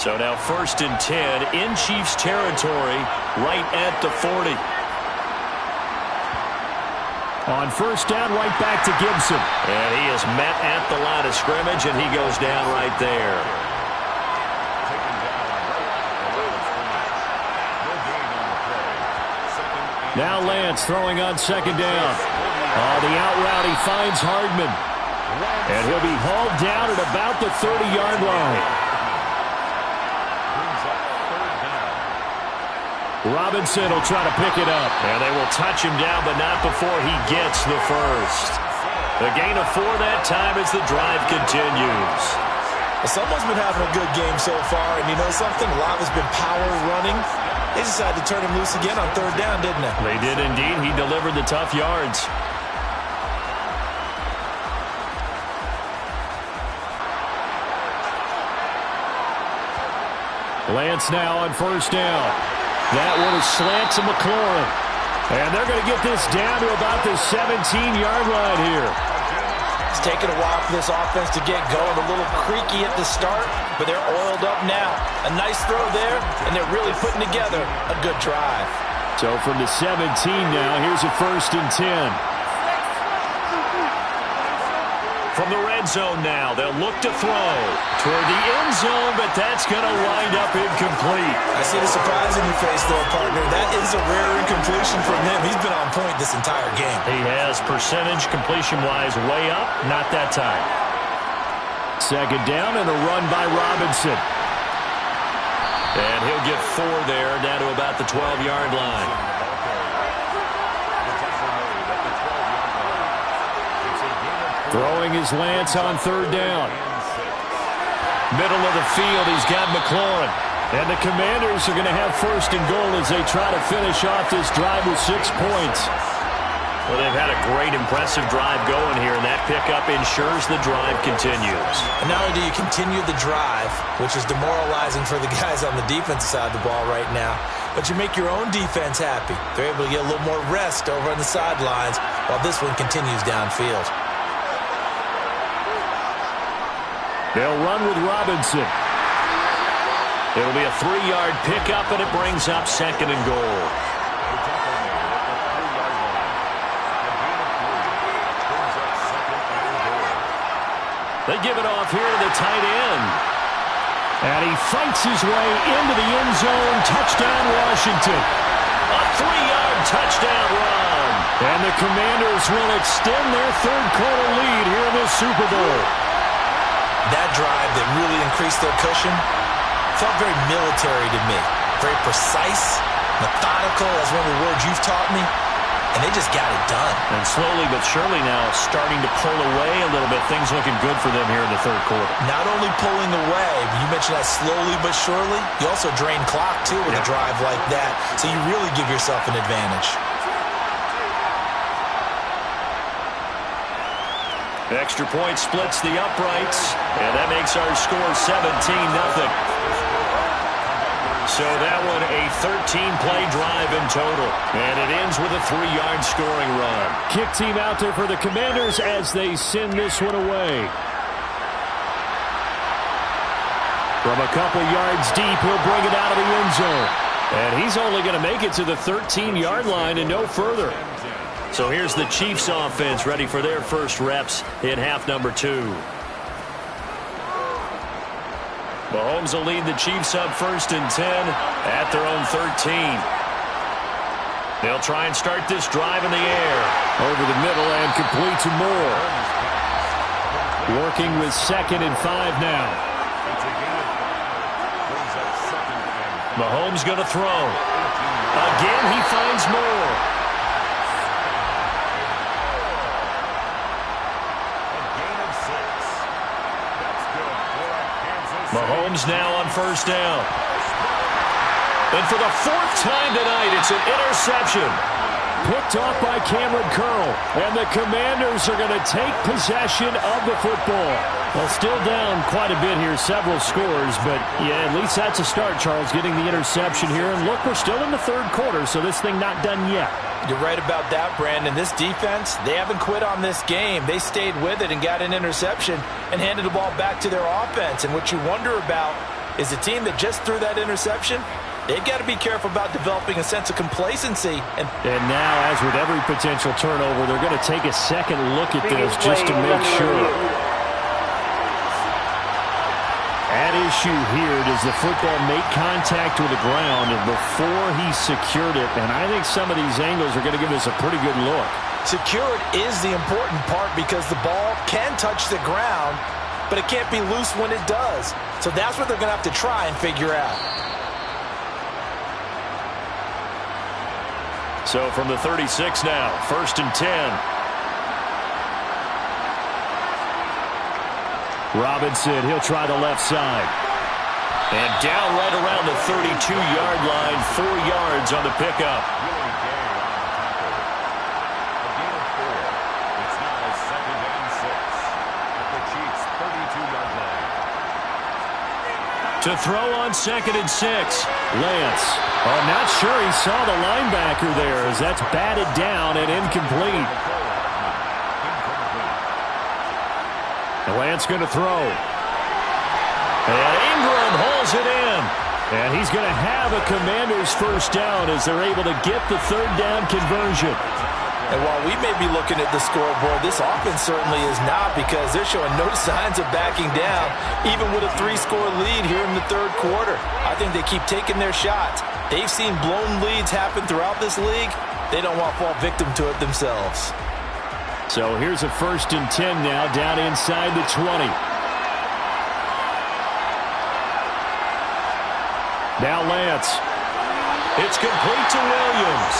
Speaker 2: So now 1st and 10 in Chiefs territory, right at the 40.
Speaker 4: On 1st down, right back to Gibson.
Speaker 2: And he is met at the line of scrimmage, and he goes down right there.
Speaker 4: Now Lance throwing on 2nd down. The out route, he finds Hardman. And he'll be hauled down at about the 30-yard line. Robinson will try to pick it up.
Speaker 2: And they will touch him down, but not before he gets the first. The gain of 4 that time as the drive continues.
Speaker 1: Well, someone's been having a good game so far, and you know something? A lot has been power running. They decided to turn him loose again on 3rd down, didn't they?
Speaker 2: They did indeed. He delivered the tough yards.
Speaker 4: Lance now on 1st down. That one is slant to McLaurin. And they're going to get this down to about the 17-yard line here.
Speaker 1: It's taken a while for this offense to get going. A little creaky at the start, but they're oiled up now. A nice throw there, and they're really putting together a good drive.
Speaker 4: So from the 17 now, here's a 1st and 10.
Speaker 2: From the red zone now, they'll look to throw toward the end zone, but that's going to wind up incomplete.
Speaker 1: I see the surprise in your face there, partner. That is a rare incompletion from him. He's been on point this entire game.
Speaker 2: He has percentage completion-wise way up, not that time.
Speaker 4: 2nd down and a run by Robinson.
Speaker 2: And he'll get 4 there, down to about the 12-yard line.
Speaker 4: Throwing his Lance on 3rd down.
Speaker 2: Middle of the field, he's got McLaurin.
Speaker 4: And the Commanders are going to have 1st and goal as they try to finish off this drive with 6 points.
Speaker 2: Well, they've had a great, impressive drive going here, and that pickup ensures the drive continues.
Speaker 1: And not only do you continue the drive, which is demoralizing for the guys on the defensive side of the ball right now, but you make your own defense happy. They're able to get a little more rest over on the sidelines while this one continues downfield.
Speaker 4: They'll run with Robinson.
Speaker 2: It'll be a 3-yard pickup, and it brings up 2nd and goal. They give it off here to the tight end.
Speaker 4: And he fights his way into the end zone. Touchdown, Washington.
Speaker 2: A 3-yard touchdown run.
Speaker 4: And the Commanders will extend their 3rd quarter lead here in the Super Bowl.
Speaker 1: That drive that really increased their cushion felt very military to me. Very precise, methodical, that's one of the words you've taught me, and they just got it done.
Speaker 2: And slowly but surely now starting to pull away a little bit. Things looking good for them here in the 3rd quarter.
Speaker 1: Not only pulling away, but you mentioned that slowly but surely, you also drain clock too with a drive like that, so you really give yourself an advantage.
Speaker 2: Extra point splits the uprights, and that makes our score 17-0. So that one a 13-play drive in total, and it ends with a 3-yard scoring run.
Speaker 4: Kick team out there for the Commanders as they send this one away. From a couple yards deep, he'll bring it out of the end zone. And he's only going to make it to the 13-yard line and no further.
Speaker 2: So here's the Chiefs offense ready for their first reps in half number 2. Mahomes will lead the Chiefs up 1st and 10 at their own 13. They'll try and start this drive in the air.
Speaker 4: Over the middle and complete to Moore. Working with 2nd and 5 now.
Speaker 2: Mahomes going to throw. Again, he finds Moore. Mahomes now on 1st down. And for the 4th time tonight, it's an interception.
Speaker 4: Picked off by Cameron Curl. And the Commanders are going to take possession of the football. Well, still down quite a bit here, several scores. But, yeah, at least that's a start, Charles, getting the interception here. And, look, we're still in the 3rd quarter, so this thing not done yet.
Speaker 1: You're right about that, Brandon. This defense, they haven't quit on this game. They stayed with it and got an interception and handed the ball back to their offense. And what you wonder about is a team that just threw that interception, they've got to be careful about developing a sense of complacency. And
Speaker 4: now, as with every potential turnover, they're going to take a second look at this just to make sure. At issue here, does the football make contact with the ground before he secured it? And I think some of these angles are going to give us a pretty good look.
Speaker 1: Secured is the important part because the ball can touch the ground, but it can't be loose when it does. So that's what they're going to have to try and figure out.
Speaker 2: So from the 36 now, 1st and 10.
Speaker 4: Robinson, he'll try the left side.
Speaker 2: And down right around the 32-yard line, 4 yards on the pickup.
Speaker 3: It's now 2nd and 6 at the Chiefs' 32-yard line.
Speaker 2: To throw on 2nd and 6.
Speaker 4: Lance. Oh, I'm not sure he saw the linebacker there as that's batted down and incomplete. Lance going to throw.
Speaker 2: And Ingram holds it in.
Speaker 4: And he's going to have a Commander's 1st down as they're able to get the 3rd down conversion.
Speaker 1: And while we may be looking at the scoreboard, this offense certainly is not because they're showing no signs of backing down, even with a 3-score lead here in the 3rd quarter. I think they keep taking their shots. They've seen blown leads happen throughout this league. They don't want to fall victim to it themselves.
Speaker 4: So here's a 1st and 10 now, down inside the 20. Now Lance.
Speaker 2: It's complete to Williams.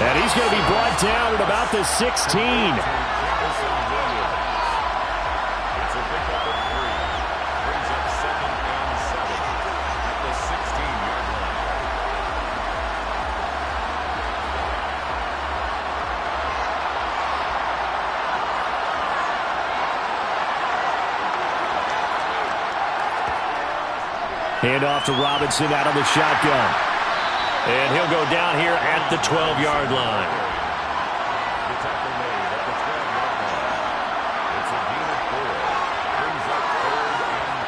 Speaker 4: And he's going to be brought down at about the 16. Hand off to Robinson out of the shotgun.
Speaker 2: And he'll go down here at the 12-yard line.
Speaker 3: The tackle made at the 12-yard line. It's a gain of 4. Brings up 3rd and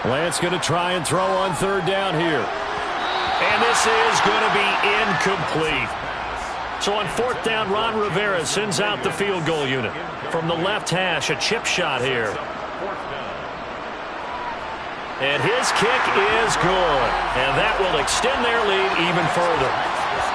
Speaker 3: 3.
Speaker 4: Lance going to try and throw on 3rd down here.
Speaker 2: And this is going to be incomplete. So on 4th down, Ron Rivera sends out the field goal unit. From the left hash, a chip shot here. And his kick is good. And that will extend their lead even further.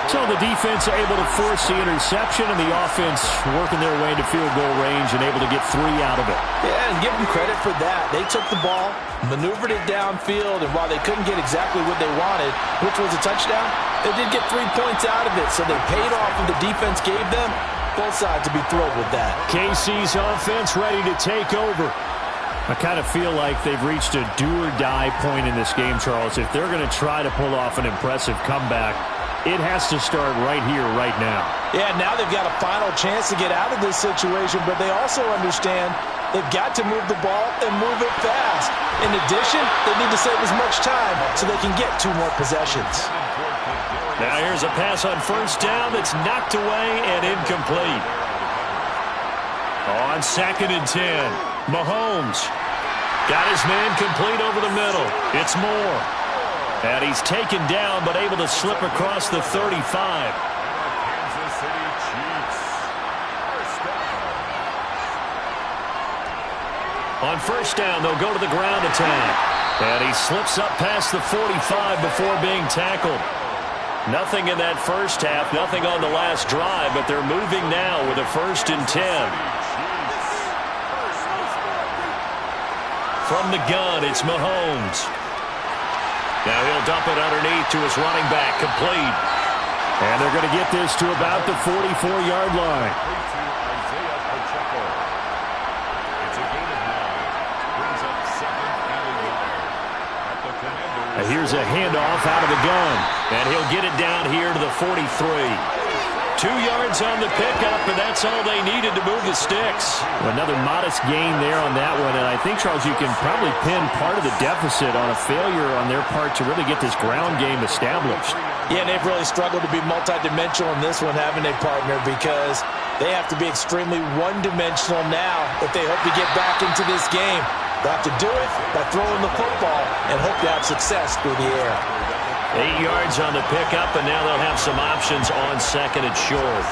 Speaker 4: So the defense able to force the interception and the offense working their way into field goal range and able to get 3 out of it.
Speaker 1: Yeah, and give them credit for that. They took the ball, maneuvered it downfield, and while they couldn't get exactly what they wanted, which was a touchdown, they did get 3 points out of it. So they paid off what the defense gave them. Both sides to be thrilled with that.
Speaker 4: KC's offense ready to take over. I kind of feel like they've reached a do-or-die point in this game, Charles. If they're going to try to pull off an impressive comeback, It has to start right here, right now.
Speaker 1: Yeah, now they've got a final chance to get out of this situation, but they also understand they've got to move the ball and move it fast. In addition, they need to save as much time so they can get 2 more possessions.
Speaker 2: Now here's a pass on first down that's knocked away and incomplete. On 2nd and 10, Mahomes got his man complete over the middle. It's Moore. And he's taken down but able to slip across the 35.
Speaker 3: Kansas City Chiefs. First down.
Speaker 2: On first down, they'll go to the ground attack. And he slips up past the 45 before being tackled. Nothing in that first half, nothing on the last drive, but they're moving now with a 1st and 10. From the gun, it's Mahomes. Now he'll dump it underneath to his running back, complete.
Speaker 4: And they're going to get this to about the 44-yard line. And here's a handoff out of the gun.
Speaker 2: And he'll get it down here to the 43. 2 yards on the pickup, and that's all they needed to move the sticks.
Speaker 4: Another modest gain there on that one, and I think, Charles, you can probably pin part of the deficit on a failure on their part to really get this ground game established.
Speaker 1: Yeah, and they've really struggled to be multidimensional in this one, having a partner, because they have to be extremely one-dimensional now if they hope to get back into this game. They have to do it by throwing the football and hope to have success through the air.
Speaker 2: 8 yards on the pickup, and now they'll have some options on 2nd and short.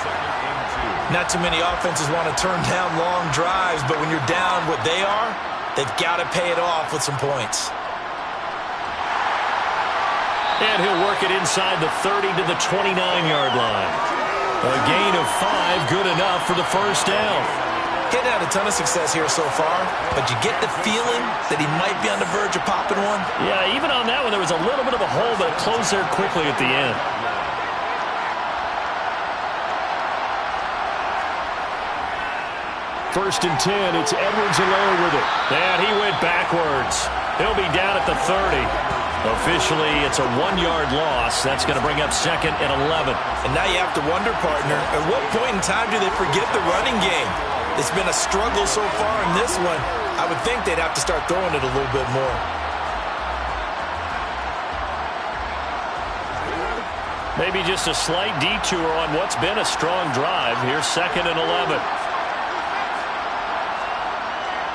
Speaker 1: Not too many offenses want to turn down long drives, but when you're down what they are, they've got to pay it off with some points.
Speaker 2: And he'll work it inside the 30 to the 29-yard line. A gain of 5, good enough for the first down.
Speaker 1: He's had a ton of success here so far, but you get the feeling that he might be on the verge of popping one.
Speaker 2: Yeah, even on that one, there was a little bit of a hole, but it closed there quickly at the end.
Speaker 4: First and 10, it's Edwards-Helaire with it.
Speaker 2: And he went backwards. He'll be down at the 30. Officially, it's a 1-yard loss. That's going to bring up 2nd and 11.
Speaker 1: And now you have to wonder, partner, at what point in time do they forget the running game? It's been a struggle so far in this one. I would think they'd have to start throwing it a little bit more.
Speaker 2: Maybe just a slight detour on what's been a strong drive. Here's 2nd and 11.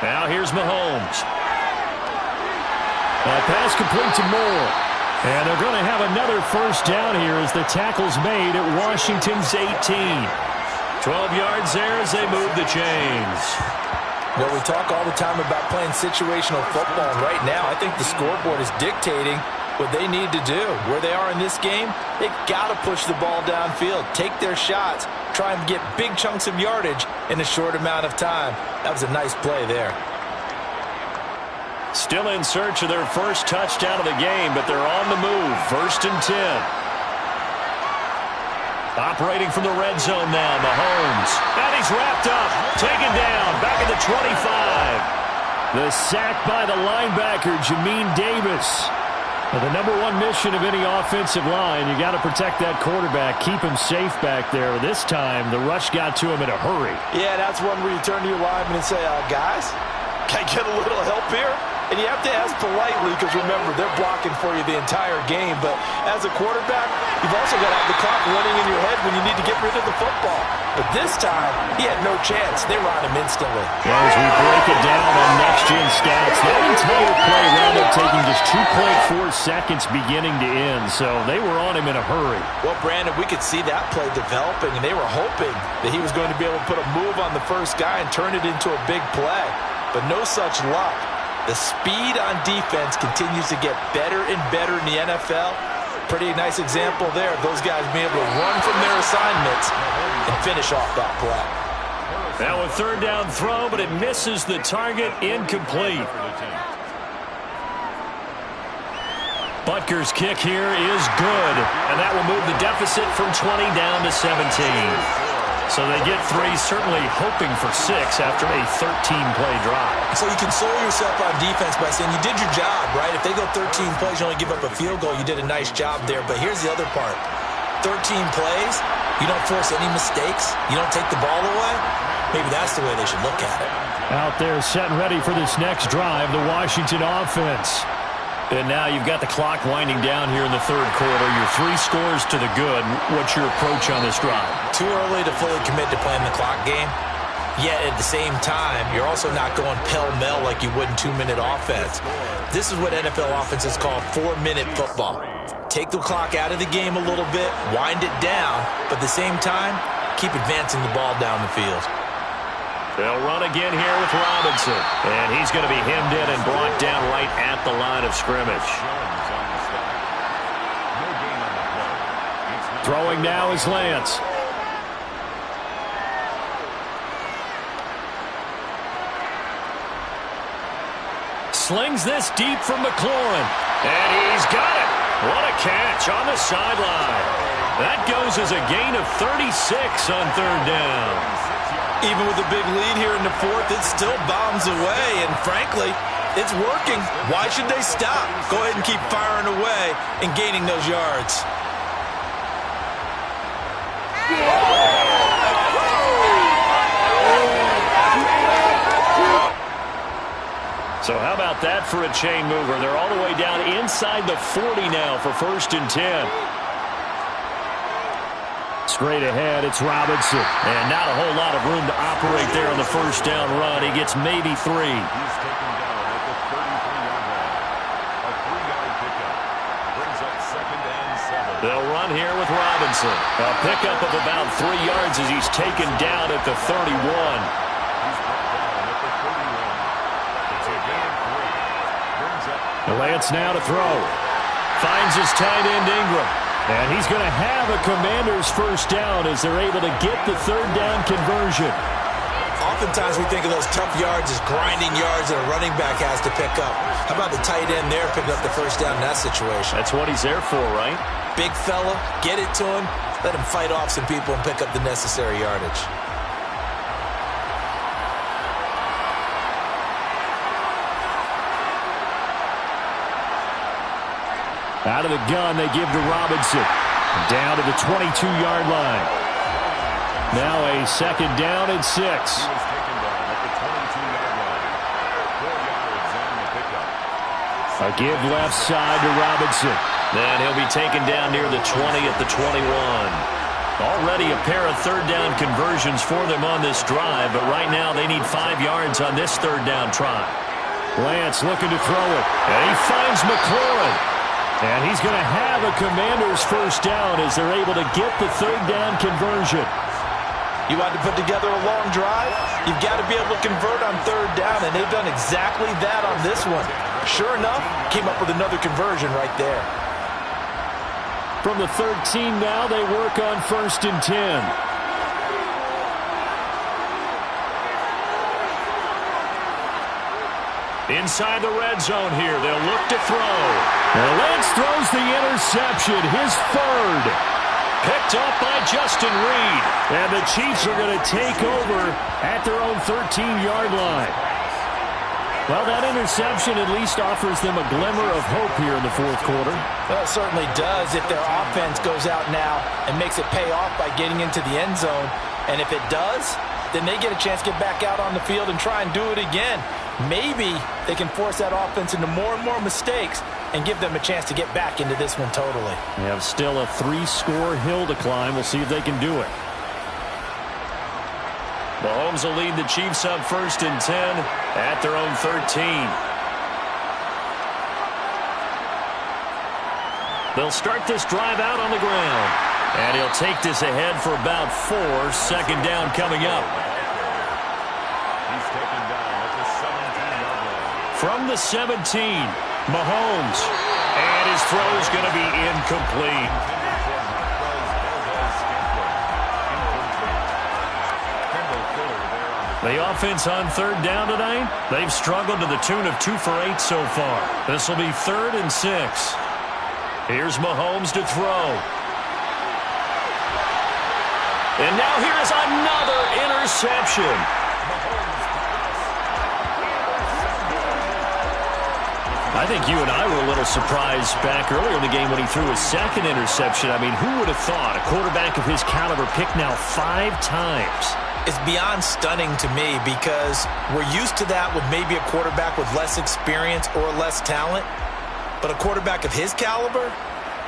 Speaker 2: Now here's Mahomes.
Speaker 4: A pass complete to Moore. And they're going to have another first down here as the tackle's made at Washington's 18.
Speaker 2: 12 yards there as they move the chains.
Speaker 1: Well, we talk all the time about playing situational football. And right now, I think the scoreboard is dictating what they need to do. Where they are in this game, they've got to push the ball downfield, take their shots, try and get big chunks of yardage in a short amount of time. That was a nice play there.
Speaker 2: Still in search of their first touchdown of the game, but they're on the move. 1st and 10. Operating from the red zone now, Mahomes. And he's wrapped up, taken down, back at the 25.
Speaker 4: The sack by the linebacker, Jamin Davis. The number one mission of any offensive line, you got to protect that quarterback, keep him safe back there. This time, the rush got to him in a hurry.
Speaker 1: Yeah, that's one where you turn to your lineman and say, guys, can I get a little help here? And you have to ask politely because, remember, they're blocking for you the entire game. But as a quarterback, you've also got to have the clock running in your head when you need to get rid of the football. But this time, he had no chance. They were on him instantly.
Speaker 4: As we break it down on next-gen stats, that entire play wound up taking just 2.4 seconds beginning to end. So they were on him in a hurry.
Speaker 1: Well, Brandon, we could see that play developing, and they were hoping that he was going to be able to put a move on the first guy and turn it into a big play. But no such luck. The speed on defense continues to get better and better in the NFL. Pretty nice example there of those guys being able to run from their assignments and finish off that play.
Speaker 2: Now a 3rd down throw, but it misses the target, incomplete. Butker's kick here is good, and that will move the deficit from 20 down to 17. So they get 3, certainly hoping for 6 after a 13-play drive.
Speaker 1: So you console yourself on defense by saying you did your job, right? If they go 13 plays, you only give up a field goal, you did a nice job there. But here's the other part. 13 plays, you don't force any mistakes, you don't take the ball away, maybe that's the way they should look at it.
Speaker 4: Out there set and ready for this next drive, the Washington offense.
Speaker 2: And now you've got the clock winding down here in the third quarter. You're 3 scores to the good. What's your approach on this drive?
Speaker 1: Too early to fully commit to playing the clock game. Yet at the same time, you're also not going pell-mell like you would in 2-minute offense. This is what NFL offenses call 4-minute football. Take the clock out of the game a little bit, wind it down, but at the same time, keep advancing the ball down the field.
Speaker 2: They'll run again here with Robinson. And he's going to be hemmed in and brought down right at the line of scrimmage.
Speaker 4: Throwing now is Lance.
Speaker 2: Slings this deep from McLaurin. And he's got it. What a catch on the sideline. That goes as a gain of 36 on third down.
Speaker 1: Even with a big lead here in the fourth, it still bombs away, and frankly, it's working. Why should they stop? Go ahead and keep firing away and gaining those yards.
Speaker 2: So how about that for a chain mover? They're all the way down inside the 40 now for 1st and 10.
Speaker 4: Straight ahead, it's Robinson.
Speaker 2: And not a whole lot of room to operate there on the first down run. He gets maybe 3.
Speaker 3: He's taken down at the 33-yard line. A 3-yard pickup. Brings up 2nd and 7.
Speaker 2: They'll run here with Robinson. A pickup of about 3 yards as he's taken down at the 31.
Speaker 3: He's brought down at the 31. It's a gain of 3. Brings up
Speaker 4: Lance now to throw.
Speaker 2: Finds his tight end Ingram.
Speaker 4: And he's going to have a Commanders first down as they're able to get the third down conversion.
Speaker 1: Oftentimes we think of those tough yards as grinding yards that a running back has to pick up. How about the tight end there picking up the first down in that situation?
Speaker 2: That's what he's there for, right?
Speaker 1: Big fella, get it to him, let him fight off some people and pick up the necessary yardage.
Speaker 4: Out of the gun, they give to Robinson. Down to the 22-yard line. Now a 2nd down and 6.
Speaker 3: He was taken down at the 22-yard line. 4 yards on the pickup.
Speaker 4: A give left side to Robinson.
Speaker 2: Then he'll be taken down near the 20 at the 21. Already a pair of third down conversions for them on this drive, but right now they need 5 yards on this third down try.
Speaker 4: Lance looking to throw it. And he finds McLaurin. And he's going to have a Commanders first down as they're able to get the third down conversion.
Speaker 1: You want to put together a long drive? You've got to be able to convert on third down, and they've done exactly that on this one. Sure enough, came up with another conversion right there.
Speaker 4: From the 13 now, they work on 1st and 10.
Speaker 2: Inside the red zone here, they'll look to throw.
Speaker 4: And Lance throws the interception, his 3rd.
Speaker 2: Picked up by Justin Reed.
Speaker 4: And the Chiefs are going to take over at their own 13-yard line. Well, that interception at least offers them a glimmer of hope here in the fourth quarter.
Speaker 1: Well, it certainly does if their offense goes out now and makes it pay off by getting into the end zone. And if it does, then they get a chance to get back out on the field and try and do it again. Maybe they can force that offense into more and more mistakes and give them a chance to get back into this one totally.
Speaker 4: They have still a 3-score hill to climb. We'll see if they can do it.
Speaker 2: Mahomes will lead the Chiefs up 1st and 10 at their own 13. They'll start this drive out on the ground. And he'll take this ahead for about 4. 2nd down coming up.
Speaker 3: He's taken down at the 17-yard line.
Speaker 2: From the 17, Mahomes. And his throw is going to be incomplete. The offense on third down tonight, they've struggled to the tune of 2 for 8 so far. This will be 3rd and 6. Here's Mahomes to throw. And now here's another interception. I think you and I were a little surprised back earlier in the game when he threw his second interception. I mean, who would have thought a quarterback of his caliber picked now 5 times?
Speaker 1: It's beyond stunning to me because we're used to that with maybe a quarterback with less experience or less talent. But a quarterback of his caliber,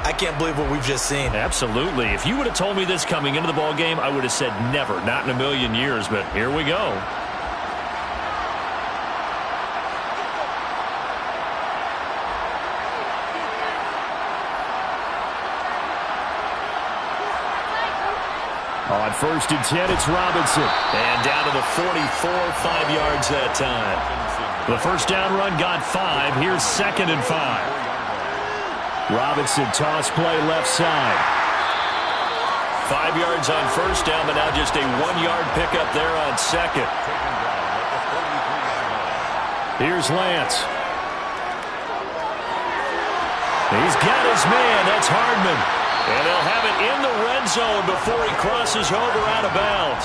Speaker 1: I can't believe what we've just seen.
Speaker 2: Absolutely. If you would have told me this coming into the ball game, I would have said never, not in a million years. But here we go.
Speaker 4: On 1st and 10, it's Robinson.
Speaker 2: And down to the 44, 5 yards that time. The first down run got 5. Here's 2nd and 5.
Speaker 4: Robinson toss play left side.
Speaker 2: 5 yards on first down, but now just a 1-yard pickup there on 2nd.
Speaker 4: Here's Lance.
Speaker 2: He's got his man. That's Hardman. And they'll have it in the red zone before he crosses over out of bounds.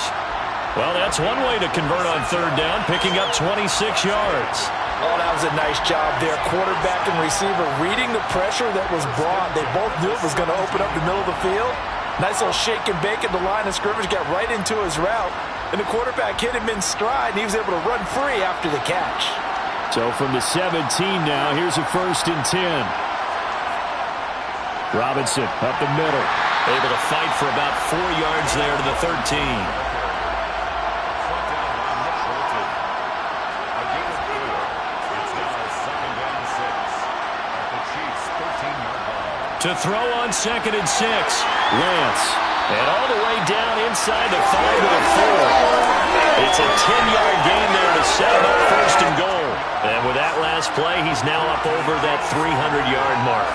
Speaker 2: Well, that's one way to convert on 3rd down, picking up 26 yards.
Speaker 1: Oh, that was a nice job there. Quarterback and receiver reading the pressure that was brought. They both knew it was going to open up the middle of the field. Nice little shake and bake at the line of scrimmage, got right into his route. And the quarterback hit him in stride, and he was able to run free after the catch.
Speaker 4: So from the 17 now, here's a 1st and 10. Robinson up the middle.
Speaker 2: Able to fight for about 4 yards there to the 13. To throw on 2nd and 6.
Speaker 4: Lance.
Speaker 2: And all the way down inside the 5 to the 4. It's a 10-yard gain there to set him up 1st and goal. And with that last play, he's now up over that 300-yard mark.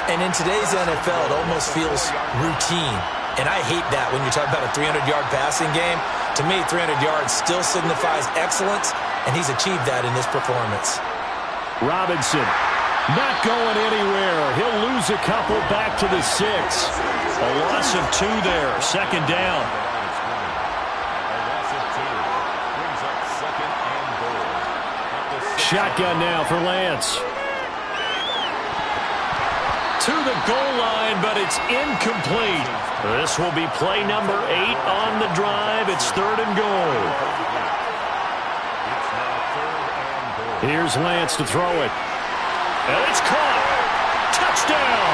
Speaker 1: And in today's NFL, it almost feels routine. And I hate that when you talk about a 300-yard passing game. To me, 300 yards still signifies excellence, and he's achieved that in this performance.
Speaker 4: Robinson not going anywhere. He'll lose a couple back to the 6.
Speaker 2: A loss of 2 there. 2nd down.
Speaker 4: Shotgun now for Lance.
Speaker 2: To the goal line, but it's incomplete. This will be play number 8 on the drive. It's 3rd and goal.
Speaker 4: Here's Lance to throw it.
Speaker 2: And it's caught. Touchdown.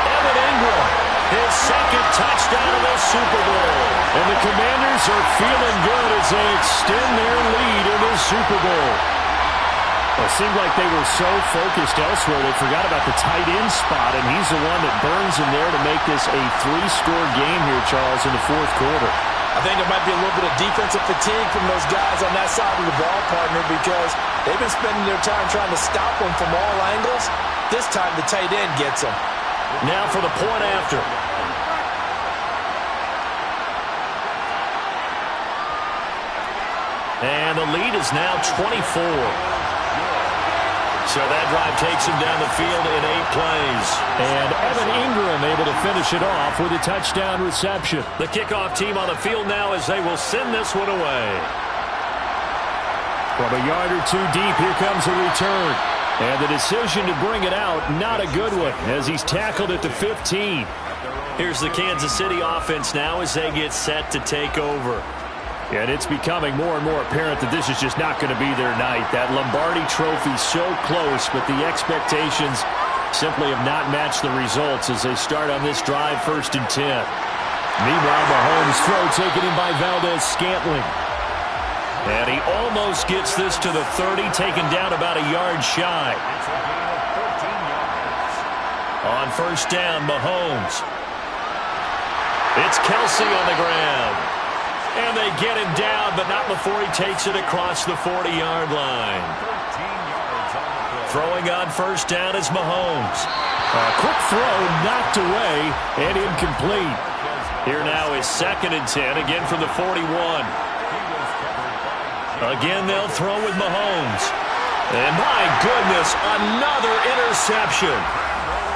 Speaker 2: Evan Ingram, his 2nd touchdown of the Super Bowl.
Speaker 4: And the Commanders are feeling good as they extend their lead in the Super Bowl. It seemed like they were so focused elsewhere they forgot about the tight end spot, and he's the one that burns in there to make this a 3-score game here, Charles, in the 4th quarter.
Speaker 1: I think there might be a little bit of defensive fatigue from those guys on that side of the ball, partner, because they've been spending their time trying to stop them from all angles. This time the tight end gets them.
Speaker 2: Now for the point after. And the lead is now 24. So that drive takes him down the field in 8 plays.
Speaker 4: And Evan Ingram able to finish it off with a touchdown reception.
Speaker 2: The kickoff team on the field now as they will send this one away.
Speaker 4: From a yard or 2 deep, here comes a return. And the decision to bring it out, not a good one, as he's tackled at the 15.
Speaker 2: Here's the Kansas City offense now as they get set to take over.
Speaker 4: And it's becoming more and more apparent that this is just not going to be their night. That Lombardi trophy so close, but the expectations simply have not matched the results as they start on this drive 1st and 10. Meanwhile, Mahomes' throw taken in by Valdez-Scantling.
Speaker 2: And he almost gets this to the 30, taken down about a yard shy. On 1st down, Mahomes. It's Kelsey on the ground. And they get him down, but not before he takes it across the 40-yard line. Throwing on 1st down is Mahomes.
Speaker 4: A quick throw knocked away and incomplete.
Speaker 2: Here now is 2nd and 10, again from the 41. Again, they'll throw with Mahomes. And my goodness, another interception.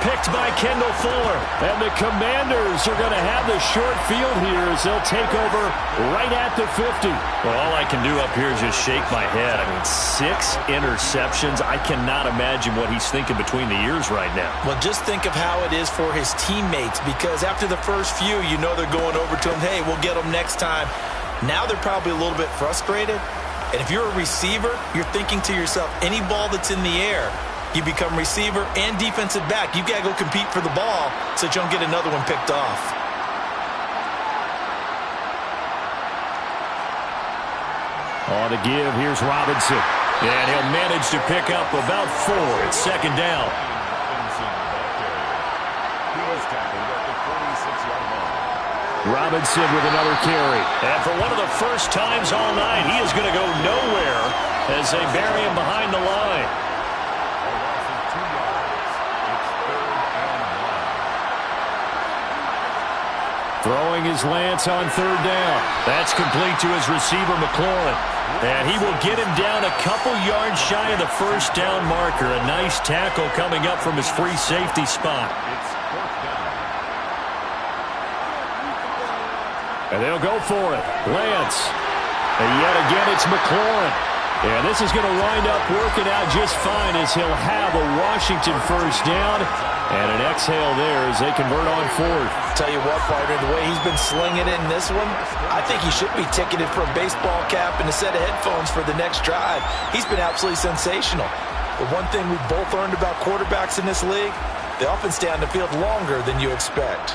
Speaker 2: picked by Kendall Fuller.
Speaker 4: And the Commanders are going to have the short field here as they'll take over right at the 50.
Speaker 2: Well, all I can do up here is just shake my head. I mean, 6 interceptions. I cannot imagine what he's thinking between the ears right now.
Speaker 1: Well, just think of how it is for his teammates, because after the first few, you know they're going over to him, hey, we'll get them next time. Now they're probably a little bit frustrated. And if you're a receiver, you're thinking to yourself, any ball that's in the air, you become receiver and defensive back. You've got to go compete for the ball so that you don't get another one picked off.
Speaker 4: On the give, here's Robinson.
Speaker 2: And he'll manage to pick up about 4 at second down.
Speaker 4: Robinson with another carry.
Speaker 2: And for one of the first times all night, he is going to go nowhere as they bury him behind the line.
Speaker 4: Throwing his Lance on third down.
Speaker 2: That's complete to his receiver, McLaurin. And he will get him down a couple yards shy of the first down marker. A nice tackle coming up from his free safety spot.
Speaker 4: And they'll go for it. Lance. And yet again, it's McLaurin. And this is going to wind up working out just fine as he'll have a Washington first down. And an exhale there as they convert on fourth.
Speaker 1: Tell you what, partner, the way he's been slinging it in this one, I think he should be ticketed for a baseball cap and a set of headphones for the next drive. He's been absolutely sensational. But one thing we've both learned about quarterbacks in this league, they often stay on the field longer than you expect.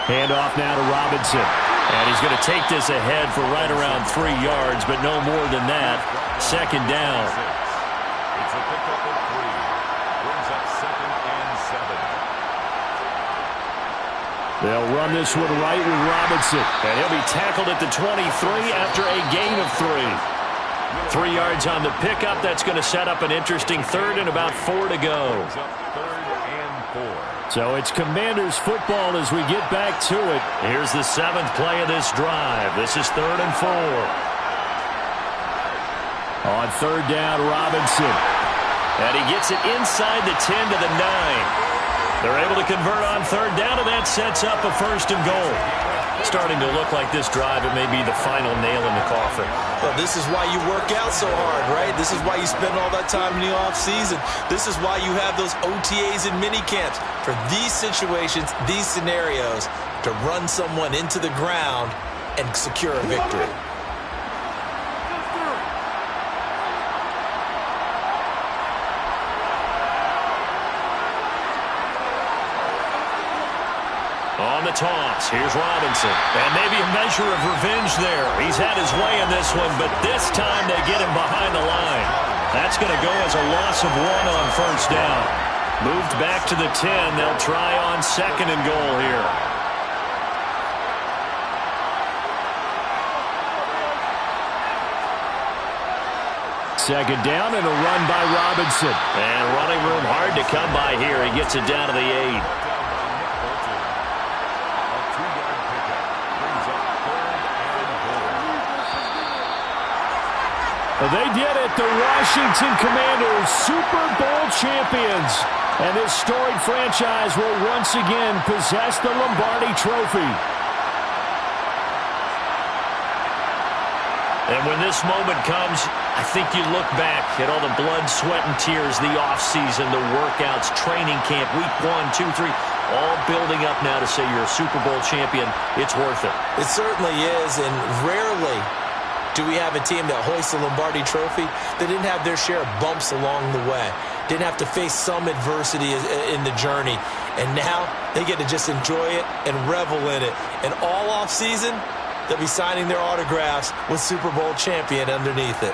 Speaker 4: Handoff now to Robinson.
Speaker 2: And he's going to take this ahead for right around 3 yards, but no more than that. Second down.
Speaker 3: It's a pickup of 3. Brings up 2nd and 7.
Speaker 4: They'll run this one right with Robinson.
Speaker 2: And he'll be tackled at the 23 after a gain of 3. 3 yards on the pickup. That's going to set up an interesting third and about 4 to go.
Speaker 3: Brings up 3rd and 4.
Speaker 4: So it's Commanders football as we get back to it.
Speaker 2: Here's the 7th play of this drive. This is 3rd and 4.
Speaker 4: On third down, Robinson.
Speaker 2: And he gets it inside the 10 to the 9. They're able to convert on third down, and that sets up a 1st and goal. Starting to look like this drive, it may be the final nail in the coffin.
Speaker 1: Well, this is why you work out so hard, right? This is why you spend all that time in the offseason. This is why you have those OTAs and mini camps. For these situations, these scenarios, to run someone into the ground and secure a victory.
Speaker 2: On the toss, here's Robinson. And maybe a measure of revenge there. He's had his way in this one, but this time they get him behind the line. That's going to go as a loss of 1 on first down. Moved back to the 10. They'll try on 2nd and goal here.
Speaker 4: Second down and a run by Robinson.
Speaker 2: And running room hard to come by here. He gets it down to the 8.
Speaker 4: They did it, the Washington Commanders, Super Bowl champions. And this storied franchise will once again possess the Lombardi Trophy.
Speaker 2: And when this moment comes, I think you look back at all the blood, sweat, and tears, the offseason, the workouts, training camp, week 1, 2, 3, all building up now to say you're a Super Bowl champion. It's worth it.
Speaker 1: It certainly is, and rarely do we have a team that hoists the Lombardi Trophy that didn't have their share of bumps along the way, didn't have to face some adversity in the journey, and now they get to just enjoy it and revel in it. And all offseason, they'll be signing their autographs with Super Bowl champion underneath it.